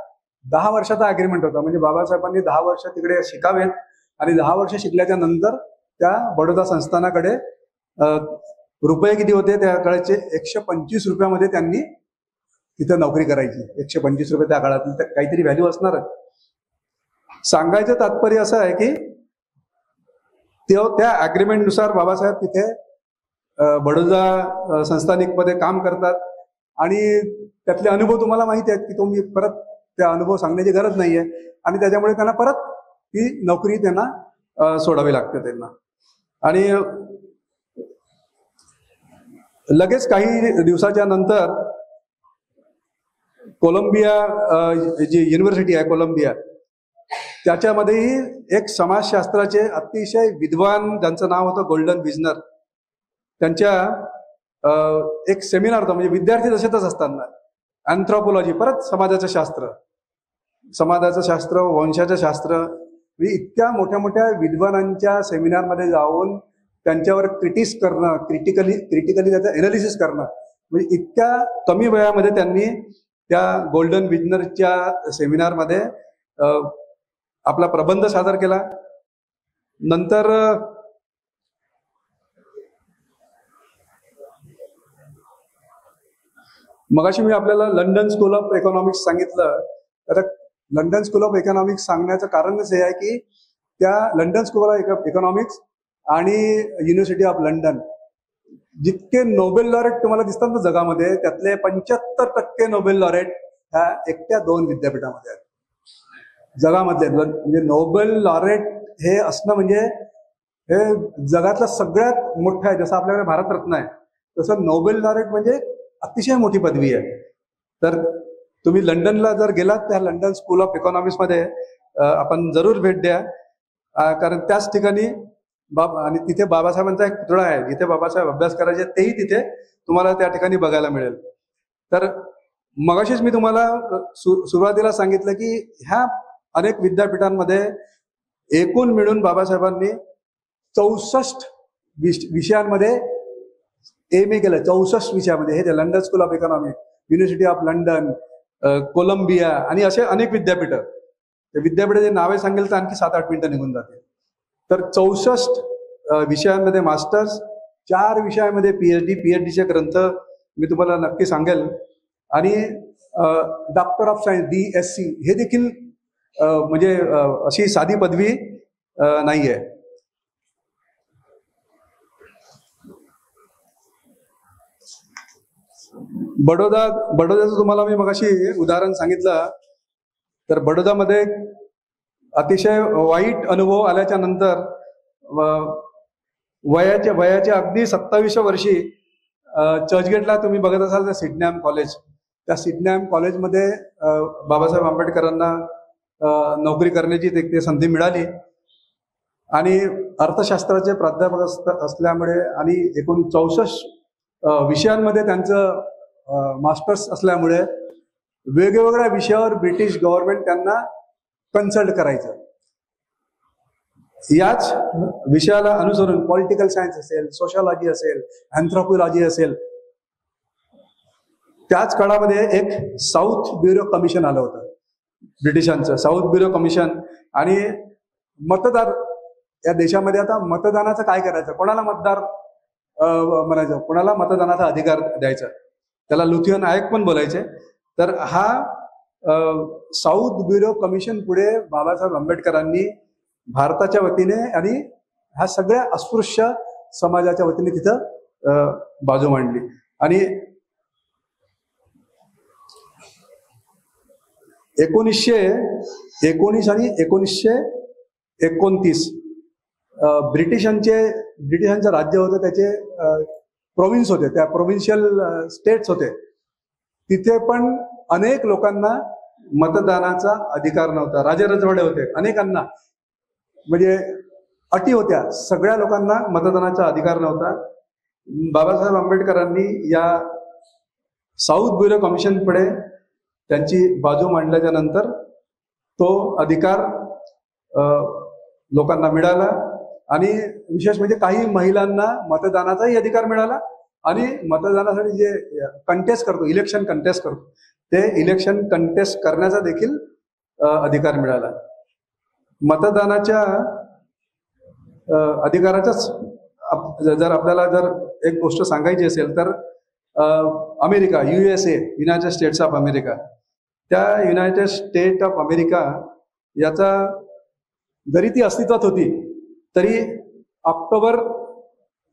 10 वर्षाचा ऍग्रीमेंट होता. म्हणजे बाबासाहेबांनी 10 वर्ष तिकडे शिकावेत आणि 10 वर्ष शिकल्याच्या नंतर त्या बडोदा संस्थानाकडे रुपये किती होते त्या काळाचे 125 रुपयामध्ये त्यांनी तिथे नोकरी करायची. 125 रुपये त्या काळातील काहीतरी व्हॅल्यू असणारच. सांगायचं तात्पर्य असं आहे की त्या अग्रीमेंटनुसार बाबासाहेब तिथे बडोदा संस्थानिकमध्ये काम करतात आणि त्यातले अनुभव तुम्हाला माहिती आहेत की तुम्ही परत त्या अनुभव सांगण्याची गरज नाहीये. आणि त्याच्यामुळे त्यांना परत ती नोकरी त्यांना सोडावी लागते त्यांना. आणि लगेच काही दिवसाच्या नंतर कोलंबिया जी युनिव्हर्सिटी आहे कोलंबिया, त्याच्यामध्येही एक समाजशास्त्राचे अतिशय विद्वान, ज्यांचं नाव होतं गोल्डन विजनर, त्यांच्या एक सेमिनार होता. म्हणजे विद्यार्थी दशेतच असताना अँथ्रोपॉलॉजी, परत समाजाचं शास्त्र, वंशाचं शास्त्र, म्हणजे इतक्या मोठ्या मोठ्या विद्वानांच्या सेमिनारमध्ये जाऊन त्यांच्यावर क्रिटिकली त्याचं एनालिसिस करणं, म्हणजे इतक्या कमी वयामध्ये त्यांनी त्या गोल्डन विजनरच्या सेमिनारमध्ये आपला प्रबंध सादर केला. नंतर मगाशी मी आपल्याला लंडन स्कूल ऑफ इकॉनॉमिक्स सांगितलं. आता लंडन स्कूल ऑफ इकॉनॉमिक्स सांगण्याचं कारणच हे आहे की त्या लंडन स्कूल ऑफ इकॉनॉमिक्स आणि युनिव्हर्सिटी ऑफ लंडन, जितके नोबेल लॉरेट तुम्हाला दिसतात ना जगामध्ये, त्यातले 75% नोबेल लॉरेट ह्या एकट्या 2 विद्यापीठामध्ये आहेत जगामधले. म्हणजे नोबेल लॉरेट हे असणं म्हणजे हे जगातलं सगळ्यात मोठं आहे. जसं आपल्याकडे भारतरत्न आहे तसं नोबेल लॉरेट म्हणजे अतिशय मोठी पदवी आहे. तर तुम्ही लंडनला जर गेलात त्या लंडन स्कूल ऑफ इकॉनॉमिक्समध्ये आपण जरूर भेट द्या, कारण त्याच ठिकाणी आणि तिथे बाबासाहेबांचा एक पुतळा आहे. जिथे बाबासाहेब अभ्यास करायचे तेही तिथे तुम्हाला त्या ठिकाणी बघायला मिळेल. तर मगाशीच मी तुम्हाला सुरुवातीला सांगितलं की ह्या अनेक विद्यापीठांमध्ये एकूण मिळून बाबासाहेबांनी 64 विषयांमध्ये MA केलं. 64 विषयामध्ये. हे London School of Economics, University of London, Columbia आणि असे अनेक विद्यापीठ. त्या विद्यापीठाचे नावे सांगेल तर आणखी 7-8 मिनिटं निघून जाते. तर 64 विषयांमध्ये मास्टर्स, 4 विषयामध्ये PhDचे ग्रंथ मी तुम्हाला नक्की सांगेल. आणि डॉक्टर ऑफ सायन्स DSc हे देखील म्हणजे अशी साधी पदवी नाहीये. बडोद्याचं तुम्हाला मी मगाशी उदाहरण सांगितलं. तर बडोदामध्ये अतिशय वाईट अनुभव आल्याच्या नंतर वयाच्या अगदी 27व्या वर्षी चर्चगेटला तुम्ही बघत असाल तर सिडनॅम कॉलेज, त्या सिडनॅम कॉलेजमध्ये बाबासाहेब आंबेडकरांना नोकरी करण्याची ते संधी मिळाली. आणि अर्थशास्त्राचे प्राध्यापक असल्यामुळे आणि एकूण 64 विषयांमध्ये त्यांचं मास्टर्स असल्यामुळे वेगवेगळ्या विषयावर ब्रिटिश गव्हर्नमेंट त्यांना कन्सल्ट करायचं. याच विषयाला अनुसरून पॉलिटिकल सायन्स असेल, सोशॉलॉजी असेल, अँथ्रोपोलॉजी असेल, त्याच काळामध्ये एक साऊथ ब्युरो कमिशन आलं होतं ब्रिटिशांचं, साऊथ ब्युरो कमिशन. आणि मतदार या देशामध्ये आता मतदानाचं काय करायचं, कोणाला मतदार म्हणायचं, कोणाला मतदानाचा अधिकार द्यायचा, त्याला लुथियन आयोग पण बोलायचे. तर हा साऊथ ब्युरो कमिशन पुढे बाबासाहेब आंबेडकरांनी भारताच्या वतीने आणि ह्या सगळ्या अस्पृश्य समाजाच्या वतीने तिथं बाजू मांडली. आणि 1919 आणि 1929 ब्रिटिशांचं राज्य होतं, त्याचे प्रोव्हिन्स होते, त्या प्रोव्हिन्शियल स्टेट्स होते. तिथे पण अनेक लोकांना मतदानाचा अधिकार नव्हता. राजेरजवाडे होते, अनेकांना म्हणजे अटी होत्या, सगळ्या लोकांना मतदानाचा अधिकार नव्हता. बाबासाहेब आंबेडकरांनी या साऊथ ब्युरो कमिशन पुढे त्यांची बाजू मांडल्याच्या नंतर तो अधिकार लोकांना मिळाला. आणि विशेष म्हणजे काही महिलांना मतदानाचाही अधिकार मिळाला. आणि मतदानासाठी जे कंटेस्ट करतो, इलेक्शन कंटेस्ट करतो, ते इलेक्शन कंटेस्ट करण्याचा देखील अधिकार मिळाला. मतदानाच्या अधिकाराचाच जर आपल्याला जर एक गोष्ट सांगायची असेल तर America, USA, United states of America, त्या युनायटेड स्टेट ऑफ अमेरिका याचा जरी ती अस्तित्वात होती तरी ऑक्टोबर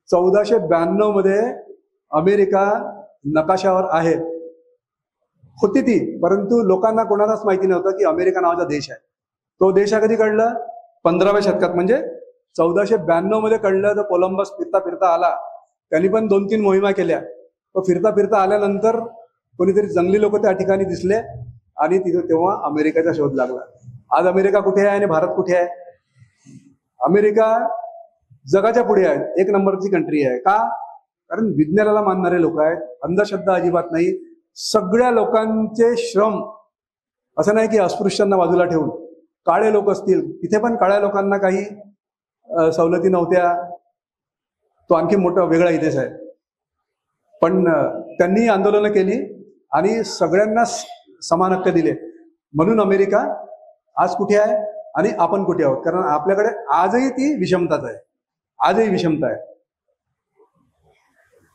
1492 मध्ये अमेरिका नकाशावर आहे होती ती, परंतु लोकांना कोणालाच माहिती नव्हतं की अमेरिका नावाचा देश आहे. तो देश कधी कळलं? 15व्या शतकात, म्हणजे 1492 मध्ये कळलं. तर कोलंबस फिरता फिरता आला, त्यांनी पण 2-3 मोहिमा केल्या. तो फिरता फिरता आल्यानंतर कोणीतरी जंगली लोक त्या ठिकाणी दिसले आणि तिथे तेव्हा अमेरिकेचा शोध लागला. आज अमेरिका कुठे आहे आणि भारत कुठे आहे? अमेरिका जगाच्या पुढे आहे, 1 नंबरची कंट्री आहे. का? कारण विज्ञानाला मानणारे लोक आहेत, अंधश्रद्धा अजिबात नाही. सगळ्या लोकांचे श्रम, असं नाही की अस्पृश्यांना बाजूला ठेवून काळे लोक असतील, तिथे पण काळ्या लोकांना काही सवलती नव्हत्या. तो आणखी मोठा वेगळा इतिहास आहे. पण त्यांनी आंदोलनं केली आणि सगळ्यांना समान हक्क दिले. म्हणून अमेरिका आज कुठे आहे आणि आपण कुठे आहोत? कारण आपल्याकडे आजही ती विषमताच आहे, आजही विषमता आहे.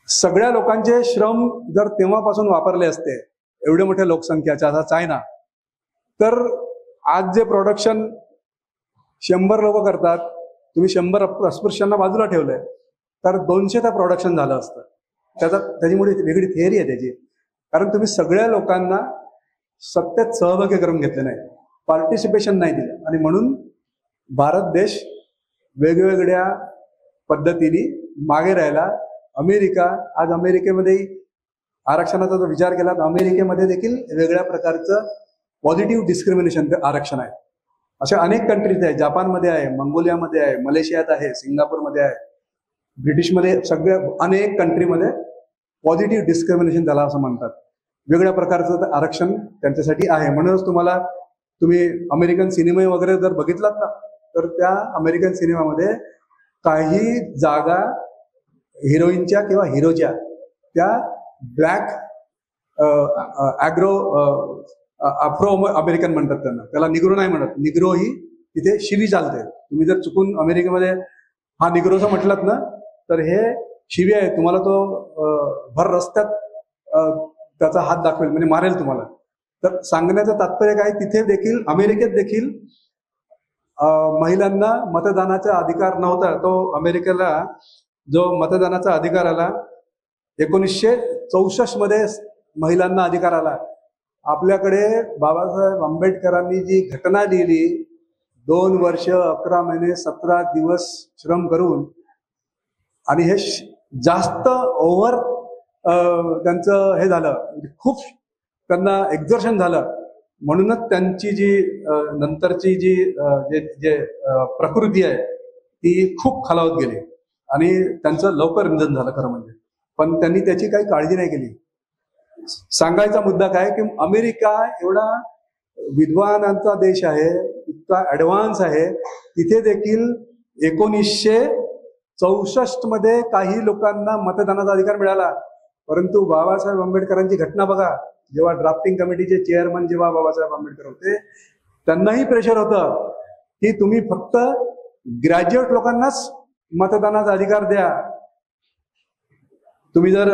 सगळ्या लोकांचे श्रम जर तेव्हापासून वापरले असते, एवढे मोठ्या लोकसंख्याच्या असा चायना, तर आज जे प्रोडक्शन 100 लोक करतात, तुम्ही 100 अस्पृश्यांना बाजूला ठेवलंय तर 200 प्रोडक्शन झालं असतं. त्याची मोठी वेगळी थिअरी आहे त्याची. कारण तुम्ही सगळ्या लोकांना सत्तेत सहभागी करून घेतले नाही, पार्टिसिपेशन नाही दिलं. आणि म्हणून भारत देश वेगवेगळ्या पद्धतीने मागे राहिला. अमेरिका, आज अमेरिकेमध्ये आरक्षणाचा जर विचार केला तर अमेरिकेमध्ये देखील वेगळ्या प्रकारचं पॉझिटिव्ह डिस्क्रिमिनेशन आरक्षण आहे. अशा अनेक कंट्रीज आहेत, जपानमध्ये आहे, मंगोलियामध्ये आहे, मलेशियात आहे, सिंगापूरमध्ये आहे, ब्रिटिशमध्ये, सगळ्या अनेक कंट्रीमध्ये पॉझिटिव्ह डिस्क्रिमिनेशन त्याला असं म्हणतात. वेगळ्या प्रकारचं आरक्षण त्यांच्यासाठी आहे. म्हणूनच तुम्ही अमेरिकन सिनेमे वगैरे जर बघितलात ना, तर त्या अमेरिकन सिनेमामध्ये काही जागा हिरोईनच्या किंवा हिरोच्या त्या ब्लॅक आफ्रो अमेरिकन म्हणतात त्यांना, त्याला निग्रो नाही म्हणत. निग्रो ही तिथे शिवी चालते. तुम्ही जर चुकून अमेरिकेमध्ये हा निग्रोचा म्हटलात ना, तर हे शिवी आहे. तुम्हाला तो भर रस्त्यात त्याचा हात दाखवेल, म्हणजे मारेल तुम्हाला. तर सांगण्याचं तात्पर्य काय, तिथे देखील अमेरिकेत देखील महिलांना मतदानाचा अधिकार नव्हता. तो अमेरिकेला जो मतदानाचा अधिकार आला 1964 मध्ये महिलांना अधिकार आला. आपल्याकडे बाबासाहेब आंबेडकरांनी जी घटना लिहिली, 2 वर्ष 11 महिने 17 दिवस श्रम करून, आणि हे जास्त ओव्हर त्यांचं हे झालं, खूप त्यांना एक्झर्शन झालं. म्हणूनच त्यांची जी नंतरची जी प्रकृती आहे ती खूप खालावत गेली आणि त्यांचं लवकर निधन झालं खरं म्हणजे. पण त्यांनी त्याची काही काळजी नाही केली. सांगायचा मुद्दा काय की अमेरिका एवढा विद्वानांचा देश आहे, इतका ऍडव्हान्स आहे, तिथे देखील 1964 मध्ये काही लोकांना मतदानाचा अधिकार मिळाला. परंतु बाबासाहेब आंबेडकरांची घटना बघा, जेव्हा ड्राफ्टिंग कमिटीचे चेअरमन जेव्हा बाबासाहेब आंबेडकर होते, त्यांनाही प्रेशर होतं की तुम्ही फक्त ग्रॅज्युएट लोकांनाच मतदानाचा अधिकार द्या. तुम्ही जर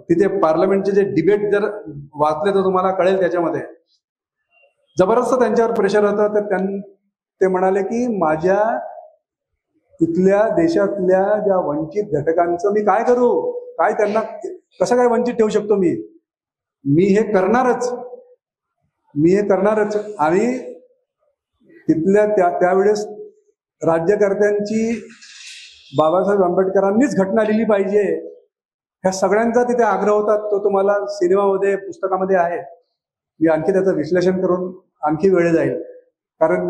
तिथे पार्लमेंटचे जे डिबेट जर वाचले तर तुम्हाला कळेल, त्याच्यामध्ये जबरदस्त त्यांच्यावर प्रेशर होतं. तर ते म्हणाले की माझ्या इथल्या देशातल्या ज्या वंचित घटकांचं मी काय करू, काय त्यांना कसं काय वंचित ठेवू शकतो, मी हे करणारच. आणि तिथल्या त्यावेळेस राज्यकर्त्यांची बाबासाहेब आंबेडकरांनीच घटना लिहिली पाहिजे, ह्या सगळ्यांचा तिथे आग्रह होता. तो तुम्हाला सिनेमामध्ये, पुस्तकामध्ये आहे. मी आणखी त्याचं विश्लेषण करून आणखी वेळ जाईल. कारण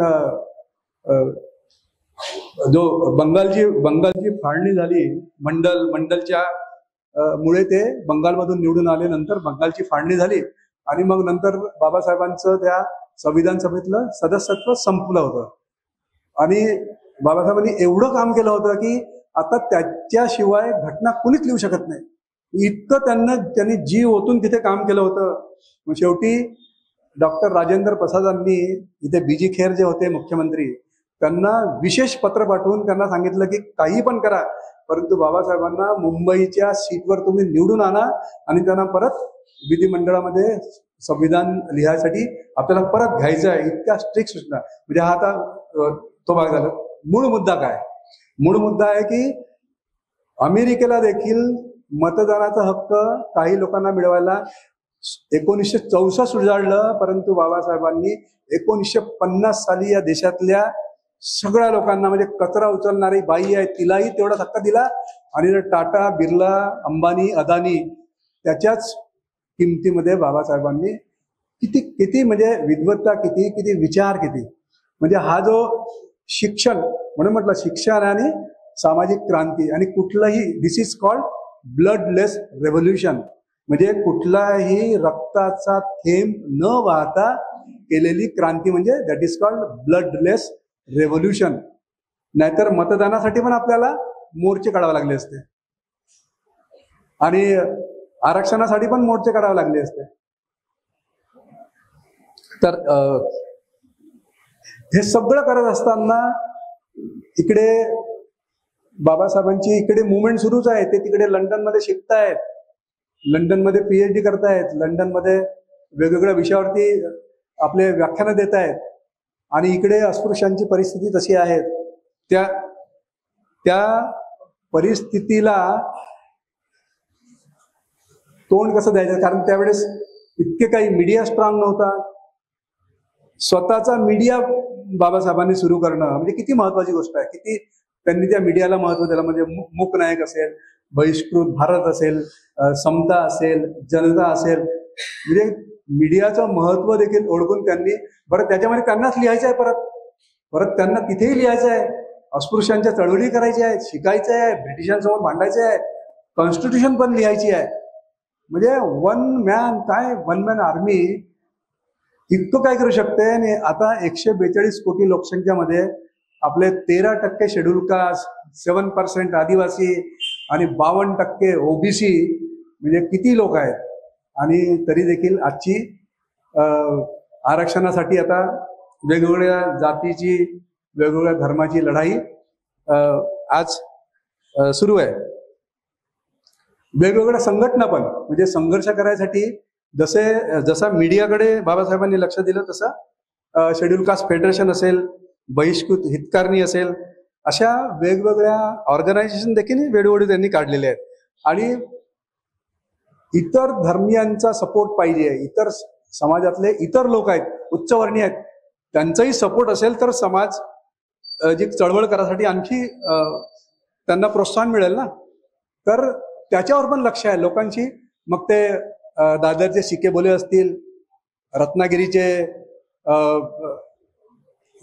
जो बंगालची फाळणी झाली, मंडलच्या मुळे ते बंगालमधून निवडून आले. नंतर बंगालची फाळणी झाली आणि मग नंतर बाबासाहेबांचं त्या संविधान सभेतलं सदस्यत्व संपलं होतं. आणि बाबासाहेबांनी एवढं काम केलं होतं की आता त्याच्याशिवाय घटना कुणीच लिहू शकत नाही, इतकं त्यांनी जीव ओतून तिथे काम केलं होतं. मग शेवटी डॉक्टर राजेंद्र प्रसादांनी इथे बीजी खेर जे होते मुख्यमंत्री, त्यांना विशेष पत्र पाठवून त्यांना सांगितलं की काही पण करा, परंतु बाबासाहेबांना मुंबईच्या सीटवर तुम्ही निवडून आणा आणि त्यांना परत विधिमंडळामध्ये संविधान लिहायसाठी आपल्याला परत घ्यायचं आहे. इतक्या स्ट्रिक्ट सूचना. म्हणजे हा आता तो भाग झाला. मूळ मुद्दा काय? मूळ मुद्दा आहे की अमेरिकेला देखील मतदानाचा हक्क काही लोकांना मिळवायला 1964 उजाडलं, परंतु बाबासाहेबांनी 1950 साली या देशातल्या सगळ्या लोकांना, म्हणजे कचरा उचलणारी बाई आहे तिलाही तेवढा हक्क दिला. आणि टाटा, बिर्ला, अंबानी, अदानी त्याच्याच किमतीमध्ये बाबासाहेबांनी किती म्हणजे विद्वत्ता किती विचार किती, म्हणजे हा जो शिक्षण, म्हणून म्हटलं शिक्षण आणि सामाजिक क्रांती. आणि कुठलंही, दिस इज कॉल्ड ब्लडलेस रेव्होल्युशन, म्हणजे कुठलाही रक्ताचा थेंब न वाहता केलेली क्रांती, म्हणजे that is called bloodless revolution. नाहीतर मतदानासाठी पण आपल्याला मोर्चे काढावे लागले असते आणि आरक्षणासाठी पण मोर्चे काढावे लागले असते. तर हे सगळं करत असताना इकडे बाबासाहेबांची इकडे मुवमेंट सुरूच आहे. ते तिकडे लंडनमध्ये शिकतायत, लंडनमध्ये PhD करतायत, लंडनमध्ये वेगवेगळ्या विषयावरती आपले व्याख्यानं देत आहेत. आणि इकडे अस्पृश्यांची परिस्थिती तशी आहे. त्या परिस्थितीला तोंड कसं द्यायचं, कारण त्यावेळेस इतके काही मीडिया स्ट्रॉंग नव्हता. स्वतःचा मीडिया बाबासाहेबांनी सुरू करणं म्हणजे किती महत्वाची गोष्ट आहे. किती त्यांनी त्या मीडियाला महत्व दिलं. म्हणजे मूक नायक असेल, बहिष्कृत भारत असेल, समता असेल, जनता असेल, म्हणजे मीडियाचं महत्व देखील ओळखून त्यांनी बरं त्याच्यामध्ये त्यांनाच लिहायचं आहे, परत त्यांना तिथेही लिहायचं आहे, अस्पृश्यांच्या चळवळी करायची आहे, शिकायचं आहे, ब्रिटिशांसमोर भांडायचं आहे, कॉन्स्टिट्यूशन पण लिहायची आहे. म्हणजे वन मॅन आर्मी इतकं काय करू शकते. आणि आता 142 कोटी लोकसंख्यामध्ये आपले 13% शेड्यूल कास्ट, 7% आदिवासी आणि 52% ओबीसी, म्हणजे किती लोक आहेत. आणि तरी देखील आजची आरक्षणासाठी आता वेगवेगळ्या जातीची, वेगवेगळ्या धर्माची लढाई आज सुरू आहे. वेगवेगळ्या संघटना पण म्हणजे संघर्ष करायसाठी जसा मीडियाकडे बाबासाहेबांनी लक्ष दिलं तसं शेड्यूल कास्ट फेडरेशन असेल, बहिष्कृत हितकारणी असेल, अशा वेगवेगळ्या ऑर्गनायझेशन देखील वेळोवेळी त्यांनी काढलेले आहेत. आणि इतर धर्मियांचा सपोर्ट पाहिजे, इतर समाजातले इतर लोक आहेत, उच्चवर्णीय आहेत, त्यांचाही सपोर्ट असेल तर समाज जी चळवळ करायसाठी आणखी त्यांना प्रोत्साहन मिळेल ना. तर त्याच्यावर पण लक्ष आहे लोकांची. मग ते दादरचे शिक्के बोले असतील, रत्नागिरीचे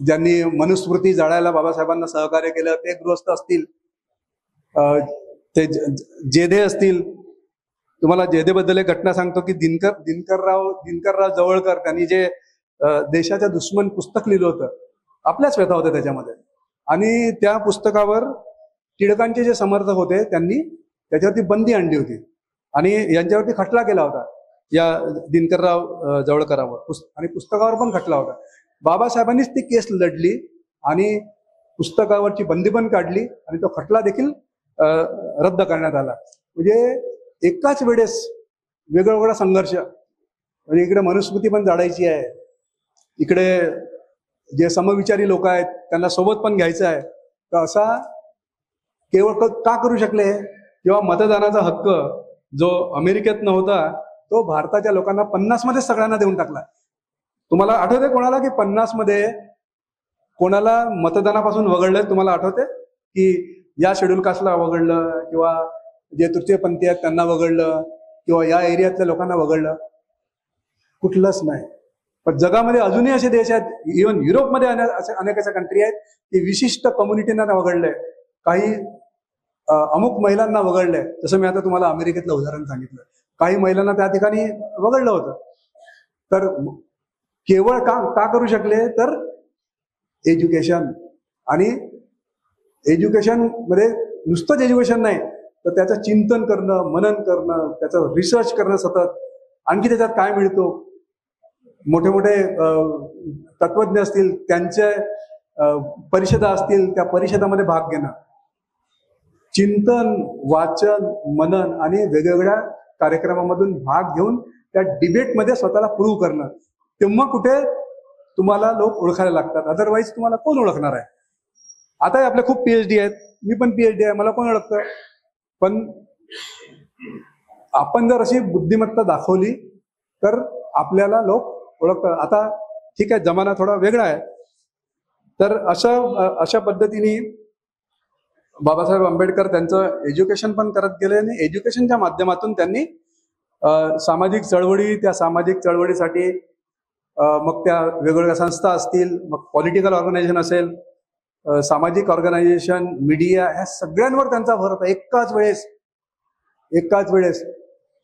ज्यांनी मनुस्मृती जाळायला बाबासाहेबांना सहकार्य केलं ते गृहस्थ असतील, ते जेधे असतील. तुम्हाला जेधेबद्दल एक घटना सांगतो की दिनकरराव जवळकर त्यांनी जे देशाच्या दुश्मन पुस्तक लिहिलं होतं, आपल्याच व्यथा होत्या त्याच्यामध्ये. आणि त्या पुस्तकावर टिळकांचे जे समर्थक होते त्यांनी त्याच्यावरती बंदी आणली होती आणि यांच्यावरती खटला केला होता या दिनकरराव जवळकरांवर, आणि पुस्तकावर पण खटला होता. बाबासाहेबांनीच ती केस लढली आणि पुस्तकावरची बंदी पण काढली आणि तो खटला देखील रद्द करण्यात आला. म्हणजे एकाच वेळेस वेगवेगळा संघर्ष, म्हणजे इकडे मनुस्मृती पण जाळायची आहे, इकडे जे समविचारी लोक आहेत त्यांना सोबत पण घ्यायचं आहे. तर असा केवळ का करू शकले, किंवा मतदानाचा हक्क जो अमेरिकेत नव्हता तो भारताच्या लोकांना 50 मध्ये सगळ्यांना देऊन टाकला. तुम्हाला आठवते कोणाला की 50 मध्ये कोणाला मतदानापासून वगळलं? तुम्हाला आठवते की या शेड्यूल कास्टला वगळलं, किंवा जे तृतीयपंथी आहेत त्यांना वगळलं, किंवा या एरियातल्या लोकांना वगळलं? कुठलंच नाही. पण जगामध्ये अजूनही असे देश आहेत, इव्हन युरोपमध्ये अनेक अशा कंट्री आहेत की विशिष्ट कम्युनिटींना वगळलंय, काही अमुक महिलांना वगळलंय. जसं मी आता तुम्हाला अमेरिकेतलं उदाहरण सांगितलं, काही महिलांना त्या ठिकाणी वगळलं होतं. तर केवळ का करू शकले, तर एज्युकेशन. आणि एज्युकेशन मध्ये नुसतंच एज्युकेशन नाही, तर त्याचं चिंतन करणं, मनन करणं, त्याचं रिसर्च करणं सतत. आणखी त्याच्यात काय मिळतो, मोठे मोठे तत्वज्ञ असतील त्यांचे परिषदा असतील, त्या परिषदामध्ये भाग घेणं, चिंतन, वाचन, मनन आणि वेगवेगळ्या कार्यक्रमामधून भाग घेऊन त्या डिबेटमध्ये स्वतःला प्रूव्ह करणं. तेव्हा कुठे तुम्हाला लोक ओळखायला लागतात, अदरवाईज तुम्हाला कोण ओळखणार आहे? आता आपले खूप PhD आहेत, मी पण PhD आहे, मला कोण ओळखतं? पण आपण जर अशी बुद्धिमत्ता दाखवली तर आपल्याला लोक ओळखतात. आता ठीक आहे, जमाना थोडा वेगळा आहे. तर अशा पद्धतीने बाबासाहेब आंबेडकर त्यांचं एज्युकेशन पण करत गेले आणि एज्युकेशनच्या माध्यमातून त्यांनी सामाजिक चळवळी, त्या सामाजिक चळवळीसाठी मग त्या वेगवेगळ्या संस्था असतील, मग पॉलिटिकल ऑर्गनायझेशन असेल, सामाजिक ऑर्गनायझेशन, मीडिया, ह्या सगळ्यांवर त्यांचा भर होता एकाच वेळेस.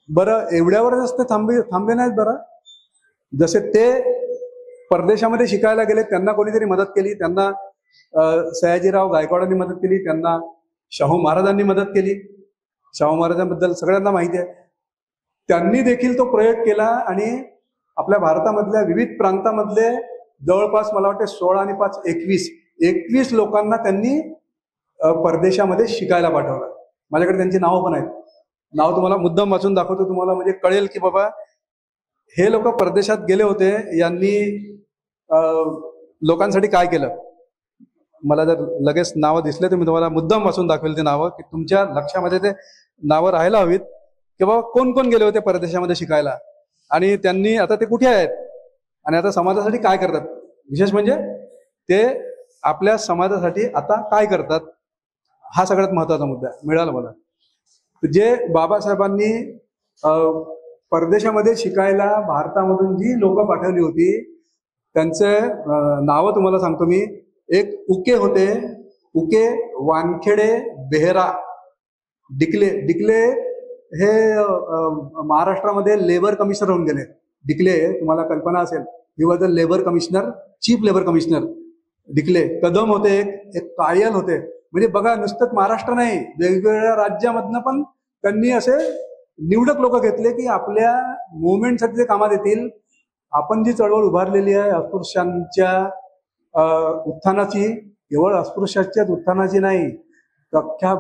बरं, एवढ्यावरच ते थांबले नाहीत. बरं, जसे ते परदेशामध्ये शिकायला गेले, त्यांना कोणीतरी मदत केली, त्यांना सयाजीराव गायकवाडांनी मदत केली, त्यांना शाहू महाराजांनी मदत केली. शाहू महाराजांबद्दल सगळ्यांना माहिती आहे. त्यांनी देखील तो प्रयोग केला आणि आपल्या भारतामधल्या विविध प्रांतामधले जवळपास मला वाटते 16 आणि 5 21 लोकांना त्यांनी परदेशामध्ये शिकायला पाठवलं. माझ्याकडे त्यांची नावं पण आहेत. नाव तुम्हाला मुद्दाम वाचून दाखवतो, तुम्हाला म्हणजे कळेल की बाबा हे लोक परदेशात गेले होते, यांनी लोकांसाठी काय केलं. मला जर लगेच नावं दिसले तर मी तुम्हाला मुद्दाम वाचून दाखवेल ते नावं, की तुमच्या लक्षामध्ये ते नावं राहायला हवीत की बाबा कोण कोण गेले होते परदेशामध्ये शिकायला आणि त्यांनी आता ते कुठे आहेत आणि आता समाजासाठी काय करतात. विशेष म्हणजे ते आपल्या समाजासाठी आता काय करतात, हा सगळ्यात महत्वाचा मुद्दा मिळाला मला. जे बाबासाहेबांनी परदेशामध्ये शिकायला भारतामधून जी लोक पाठवली होती त्यांचे नावं तुम्हाला सांगतो मी. एक उके होते, उके, वानखेडे, बेहरा, डिकले. डिकले हे महाराष्ट्रामध्ये लेबर कमिशनर होऊन गेले. डिकले तुम्हाला कल्पना असेल, he was the labour commissioner, chief labour commissioner Dikle. Kadam होते, एक कायल होते. म्हणजे बघा, नुसतंच महाराष्ट्र नाही, वेगवेगळ्या राज्यामधनं पण त्यांनी असे निवडक लोक घेतले की आपल्या मुवमेंटसाठी ते कामात येतील. आपण जी चळवळ उभारलेली आहे अस्पृश्यांच्या उत्थानाची, केवळ अस्पृश्याच्याच उत्थानाची नाही, अख्ख्या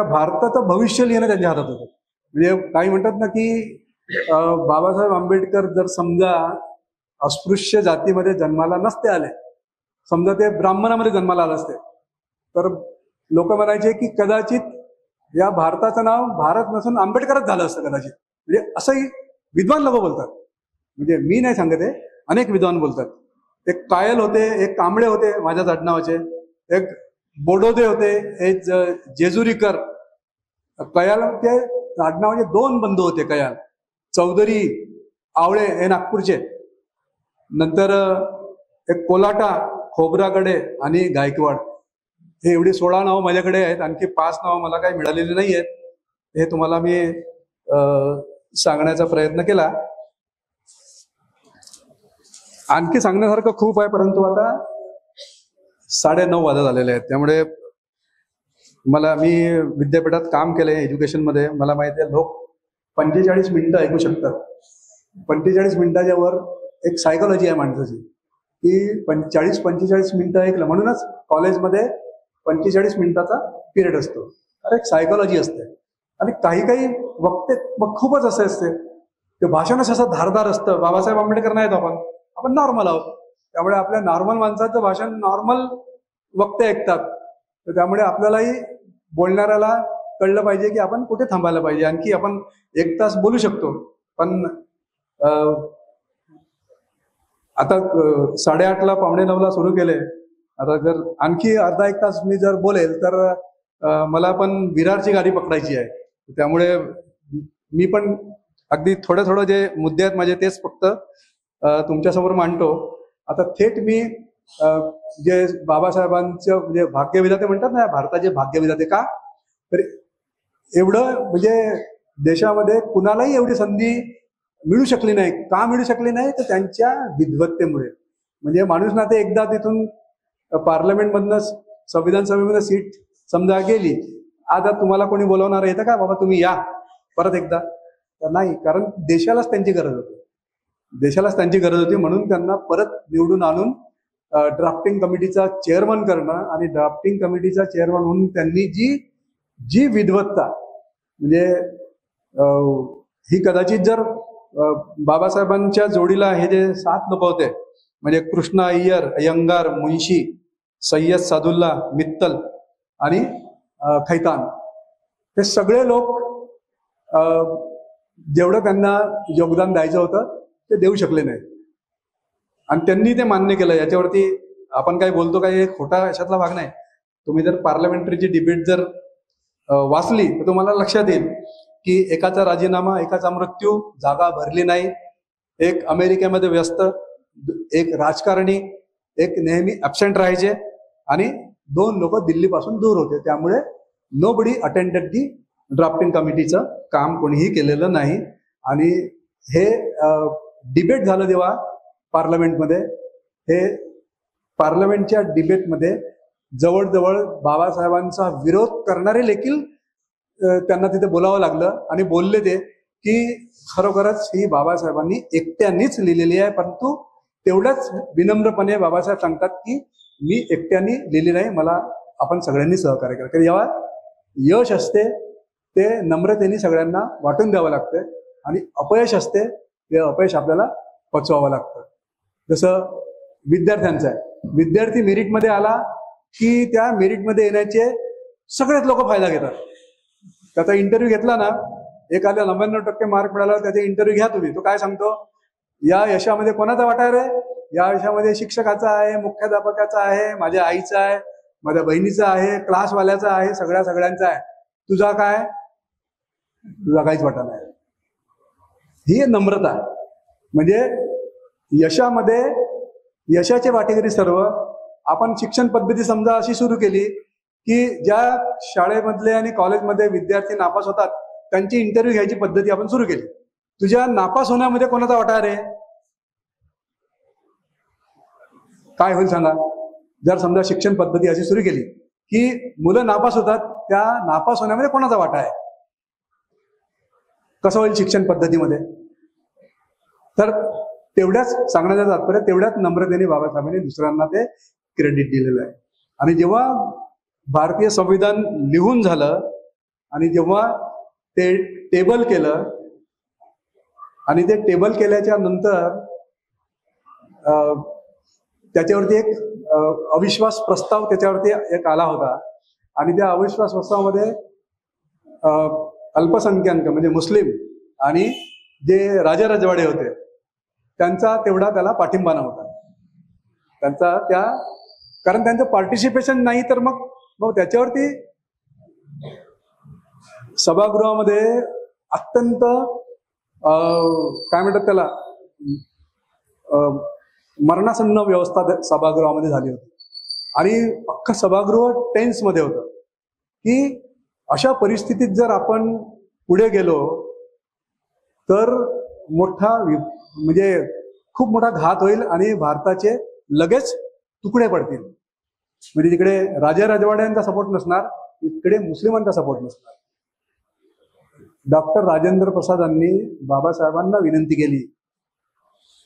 भारताचं भविष्य लिहिणं त्यांच्या हातात होतं. म्हणजे काही म्हणतात ना की बाबासाहेब आंबेडकर जर समजा अस्पृश्य जातीमध्ये जन्माला नसते आले, समजा ते ब्राह्मणामध्ये जन्माला आले असते, तर लोक म्हणायचे की कदाचित या भारताचं नाव भारत नसून आंबेडकरच झालं असतं कदाचित. म्हणजे असंही विद्वान लोक बोलतात. म्हणजे मी नाही सांगत आहे, अनेक विद्वान बोलतात. एक कायल होते, एक कांबळे होते माझ्याच आडनावाचे, एक बोडोदे होते, एक जेजुरीकर. कयालचे आडनावाचे 2 बंधू होते, कयाल, चौधरी, आवळे हे नागपूरचे. नंतर एक कोलाटा, खोब्रागडे आणि गायकवाड. हे एवढी 16 नावं माझ्याकडे आहेत. आणखी 5 नावं मला काही मिळालेली नाही आहेत. हे तुम्हाला मी सांगण्याचा प्रयत्न केला. आणखी सांगण्यासारखं खूप आहे, परंतु आता 9:30 वाजत आलेले आहेत. त्यामुळे मी विद्यापीठात काम केलंय एज्युकेशनमध्ये. मला माहिती आहे लोक 45 मिनिटं ऐकू शकतात. 45 मिनिटाच्या वर एक सायकोलॉजी आहे माणसाची की 40-45 मिनिटं ऐकलं. म्हणूनच कॉलेजमध्ये 45 मिनिटाचा पिरियड असतो. तर एक सायकोलॉजी असते. आणि काही वक्ते मग खूपच असे असते, ते भाषणच असं धारदार असतं. बाबासाहेब आंबेडकर नाहीत, आपण नॉर्मल आहोत. त्यामुळे आपल्या नॉर्मल माणसाचं भाषण नॉर्मल वक्ते ऐकतात. तर त्यामुळे आपल्यालाही बोलणाऱ्याला कळलं पाहिजे की आपण कुठे थांबायला पाहिजे. आणखी आपण 1 तास बोलू शकतो, पण आता 8:30ला 8:45ला सुरू केले. आता जर आणखी अर्धा 1 तास मी जर बोलेल तर मला पण विरारची गाडी पकडायची आहे. त्यामुळे मी पण अगदी थोडं जे मुद्दे आहेत माझे तेच फक्त तुमच्यासमोर मांडतो. आता थेट मी जे बाबासाहेबांचं म्हणजे भाग्यविधाते म्हणतात ना, भारताचे भाग्यविधाते का, तर एवढं म्हणजे देशामध्ये कुणालाही एवढी संधी मिळू शकली नाही. का मिळू शकली नाही, तर त्यांच्या विद्वत्तेमुळे. म्हणजे माणूस ना ते एकदा तिथून पार्लमेंटमधनं संविधान सभेमध्ये सीट समजा गेली, आता तुम्हाला कोणी बोलवणार येतं का, बाबा तुम्ही या परत एकदा, तर नाही. कारण देशालाच त्यांची गरज होती. म्हणून त्यांना परत निवडून आणून ड्राफ्टिंग कमिटीचा चेअरमन करणं, आणि ड्राफ्टिंग कमिटीचा चेअरमन म्हणून त्यांनी जी विद्वत्ता, म्हणजे ही कदाचित जर बाबासाहेबांच्या जोडीला हे जे 7 लोक होते, म्हणजे कृष्णा अय्यर, अयंगार, मुंशी, सय्यद सादुल्ला, मित्तल आणि खैतान, हे सगळे लोक जेवढं त्यांना योगदान द्यायचं होतं ते देऊ शकले नाही. आणि त्यांनी ते मान्य केलं. याच्यावरती आपण काय बोलतो काय, खोटा याच्यातला भाग नाही. तुम्ही जर पार्लमेंटरीची डिबेट जर वाचली तर तुम्हाला लक्षात येईल की एकाचा राजीनामा, एकाचा मृत्यू, जागा भरली नाही, एक अमेरिकेमध्ये व्यस्त, एक राजकारणी, एक नेहमी ऍबसेंट राहायचे, आणि 2 लोक दिल्लीपासून दूर होते. त्यामुळे नोबडी अटेंडेड दी ड्राफ्टिंग कमिटीचं काम कोणीही केलेलं नाही. आणि हे डिबेट झालं तेव्हा पार्लमेंटमध्ये, हे पार्लमेंटच्या डिबेटमध्ये जवळजवळ बाबासाहेबांचा विरोध करणारे देखील त्यांना तिथे बोलावं लागलं. आणि बोलले ते की खरोखरच ही बाबासाहेबांनी एकट्यानेच लिहिलेली आहे. परंतु तेवढंच विनम्रपणे बाबासाहेब सांगतात की मी एकट्याने लिहिली नाही, मला आपण सगळ्यांनी सहकार्य करा. जेव्हा यश असते ते नम्रतेने सगळ्यांना वाटून द्यावं लागतं, आणि अपयश असते ते अपयश आपल्याला पचवावं लागतं. जसं विद्यार्थ्यांचं आहे, विद्यार्थी मेरिटमध्ये आला की त्या मेरिटमध्ये येण्याचे सगळेच लोक फायदा घेतात. त्याचा इंटरव्ह्यू घेतला ना, एखाद्या 99% मार्क मिळाला, त्याचा इंटरव्ह्यू घ्या तुम्ही, तो काय सांगतो, या यशामध्ये कोणाचा वाटा आहे रे, या यशामध्ये शिक्षकाचा आहे, मुख्याध्यापकाचा आहे, माझ्या आईचा आहे, माझ्या बहिणीचा आहे, क्लासवाल्याचा आहे, सगळ्यांचा आहे. तुझा काय, तुझा काहीच वाटा नाही. ही नम्रता. म्हणजे यशामध्ये यशाचे वाटेकरी सर्व. आपण शिक्षण पद्धती समजा अशी सुरू केली की ज्या शाळेमधले आणि कॉलेजमध्ये विद्यार्थी नापास होतात त्यांची इंटरव्ह्यू घ्यायची पद्धती आपण सुरू केली. तुझ्या नापास होण्यामध्ये कोणाचा वाटा रे? काय होईल सांगा? जर समजा शिक्षण पद्धती अशी सुरू केली की मुलं नापास होतात, त्या नापास होण्यामध्ये कोणाचा वाटा आहे? कसं होईल शिक्षण पद्धतीमध्ये? तर तेवढ्याच सांगण्याचं तात्पर्य, तेवढ्याच नम्रतेने बाबासाहेबांनी दुसऱ्यांना ते क्रेडिट दिलेलं आहे. आणि जेव्हा भारतीय संविधान लिहून झालं आणि जेव्हा ते टेबल केलं आणि ते टेबल केल्याच्या नंतर त्याच्यावरती एक अविश्वास प्रस्ताव त्याच्यावरती एक आला होता. आणि त्या अविश्वास प्रस्तावामध्ये अल्पसंख्याक म्हणजे मुस्लिम आणि जे राजा रजवाडे होते त्यांचा तेवढा त्याला पाठिंबा नव्हता. त्यांचा त्या कारण त्यांचं पार्टिसिपेशन नाही, तर मग त्याच्यावरती सभागृहामध्ये अत्यंत काय म्हणतात त्याला मरणासन्न व्यवस्था सभागृहामध्ये झाली होती. आणि अख्खं सभागृह टेन्समध्ये होतं की अशा परिस्थितीत जर आपण पुढे गेलो तर मोठा म्हणजे खूप मोठा घात होईल आणि भारताचे लगेच तुकडे पडतील. म्हणजे तिकडे राजा राजवाड्यांचा सपोर्ट नसणार, इकडे मुस्लिमांचा सपोर्ट नसणार. डॉक्टर राजेंद्र प्रसादांनी बाबासाहेबांना विनंती केली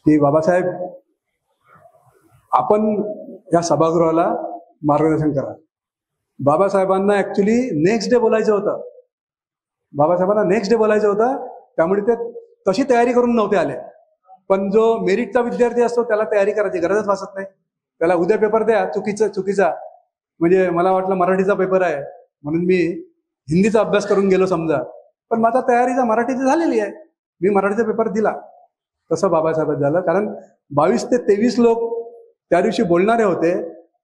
की बाबासाहेब आपण या सभागृहाला मार्गदर्शन करा. बाबासाहेबांना ऍक्च्युली नेक्स्ट डे बोलायचं होतं. बाबासाहेबांना नेक्स्ट डे बोलायचं होतं, त्यामुळे ते तशी तयारी करून नव्हते आले. पण जो मेरिटचा विद्यार्थी असतो त्याला तयारी करायची गरजच भासत नाही. त्याला उद्या पेपर द्या चुकीचा, म्हणजे मला वाटलं मराठीचा पेपर आहे म्हणून मी हिंदीचा अभ्यास करून गेलो समजा, पण माझा तयारीचा मराठीची झालेली आहे, मी मराठीचा पेपर दिला. तसं बाबासाहेब झालं. कारण 22 ते 23 लोक त्या दिवशी बोलणारे होते,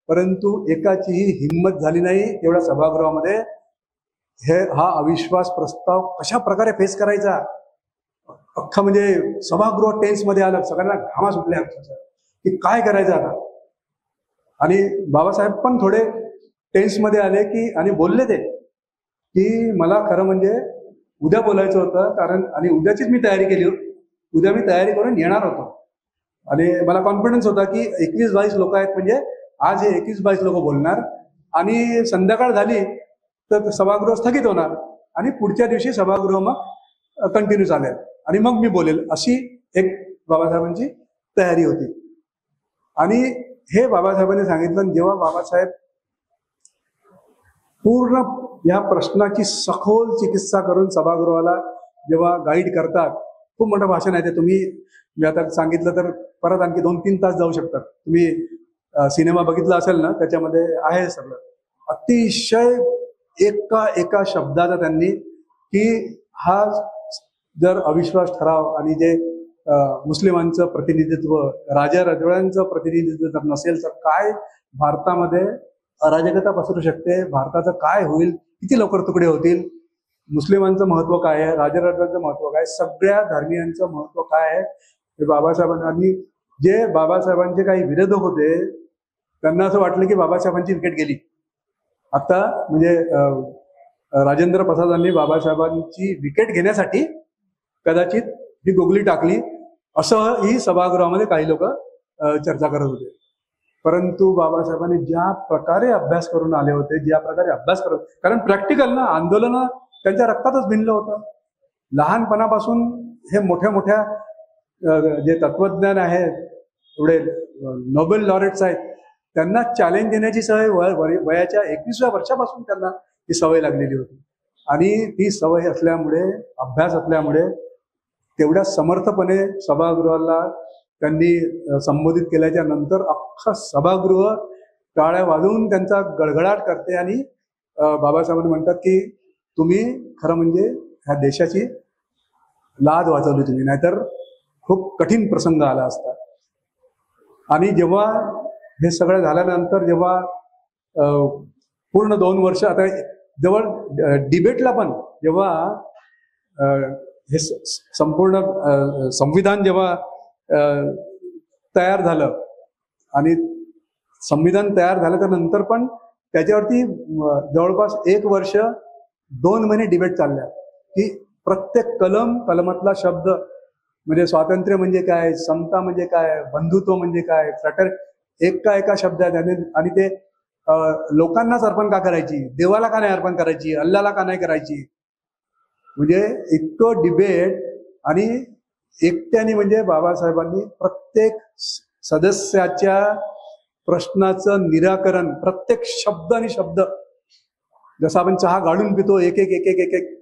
परंतु एकाचीही हिंमत झाली नाही एवढ्या सभागृहामध्ये हा अविश्वास प्रस्ताव कशा प्रकारे फेस करायचा. अख्खा म्हणजे सभागृह टेन्समध्ये आलं, सगळ्यांना घामा सुटले की काय करायचं आता. आणि बाबासाहेब पण थोडे टेन्समध्ये आले की आणि बोलले ते की मला खरं म्हणजे उद्या बोलायचं होतं, कारण आणि उद्याचीच मी तयारी केली, उद्या मी तयारी करून येणार होतो आणि मला कॉन्फिडन्स होता की 21-22 लोक आहेत, म्हणजे आज हे 21-22 लोक बोलणार आणि संध्याकाळ झाली तर सभागृह स्थगित होणार आणि पुढच्या दिवशी सभागृह मग कंटिन्यू चालेल आणि मग मी बोलेल, अशी एक बाबासाहेबांची तयारी होती. आणि हे बाबासाहेबांनी सांगितलं. जेव्हा बाबासाहेब पूर्ण या प्रश्नाची सखोल चिकित्सा करून सभागृहाला जेव्हा गाईड करतात, खूप मोठं भाषण आहे ते. तुम्ही मी आता सांगितलं तर परत आणखी 2-3 तास जाऊ शकतात. तुम्ही सिनेमा बघितला असेल ना, त्याच्यामध्ये आहे सगळं. अतिशय एका शब्दाचा त्यांनी की हा जर अविश्वास ठराव आणि जे मुस्लिमांचं प्रतिनिधित्व, राजा रजवाड्यांचं प्रतिनिधित्व जर नसेल तर काय भारतामध्ये अराजकता पसरू शकते, भारताचं काय होईल, किती लवकर तुकडे होतील, मुस्लिमांचं महत्व काय आहे, राजा रजवाड्यांचं महत्व काय, सगळ्या धर्मियांचं महत्व काय आहे हे बाबासाहेबांनी. जे बाबासाहेबांचे काही विरोधक होते त्यांना असं वाटलं की बाबासाहेबांची विकेट गेली. आता म्हणजे राजेंद्र प्रसादांनी बाबासाहेबांची विकेट घेण्यासाठी कदाचित ही गोगली टाकली, असं ही सभागृहामध्ये काही लोक चर्चा करत होते. परंतु बाबासाहेबांनी ज्या प्रकारे अभ्यास करून आले होते, ज्या प्रकारे अभ्यास करत, कारण प्रॅक्टिकल ना आंदोलन त्यांच्या रक्तातच भिनलं होतं. लहानपणापासून हे मोठ्या जे तत्वज्ञान आहेत, एवढे नोबेल लॉरेट्स आहेत, त्यांना चॅलेंज देण्याची सवय वयाच्या 21व्या वर्षापासून त्यांना ही सवय लागलेली होती. आणि ती सवय असल्यामुळे, अभ्यास असल्यामुळे तेवढ्या समर्थपणे सभागृहाला त्यांनी संबोधित केल्याच्या नंतर अख्खा सभागृह टाळ्या वाजवून त्यांचा गडगडाट करते आणि बाबासाहेबांनी म्हणतात की तुम्ही खरं म्हणजे ह्या देशाची लाज वाचवली तुम्ही, नाहीतर खूप कठीण प्रसंग आला असता. आणि जेव्हा हे सगळं झाल्यानंतर जेव्हा पूर्ण 2 वर्ष, आता जवळ डिबेटला पण जेव्हा हे संपूर्ण संविधान जेव्हा तयार झालं आणि संविधान तयार झालं तर नंतर पण त्याच्यावरती जवळपास 1 वर्ष 2 महिने डिबेट चालल्या की प्रत्येक कलमातला शब्द म्हणजे स्वातंत्र्य म्हणजे काय, समता म्हणजे काय, बंधुत्व म्हणजे काय, एका शब्दात आणि ते लोकांनाच अर्पण का करायची, देवाला का नाही अर्पण करायची, अल्लाला का नाही करायची. म्हणजे इतकं डिबेट आणि एकट्याने म्हणजे बाबासाहेबांनी प्रत्येक सदस्याच्या प्रश्नाचं निराकरण प्रत्येक शब्द आणि शब्द, जसं आपण चहा गाळून पितो एक एक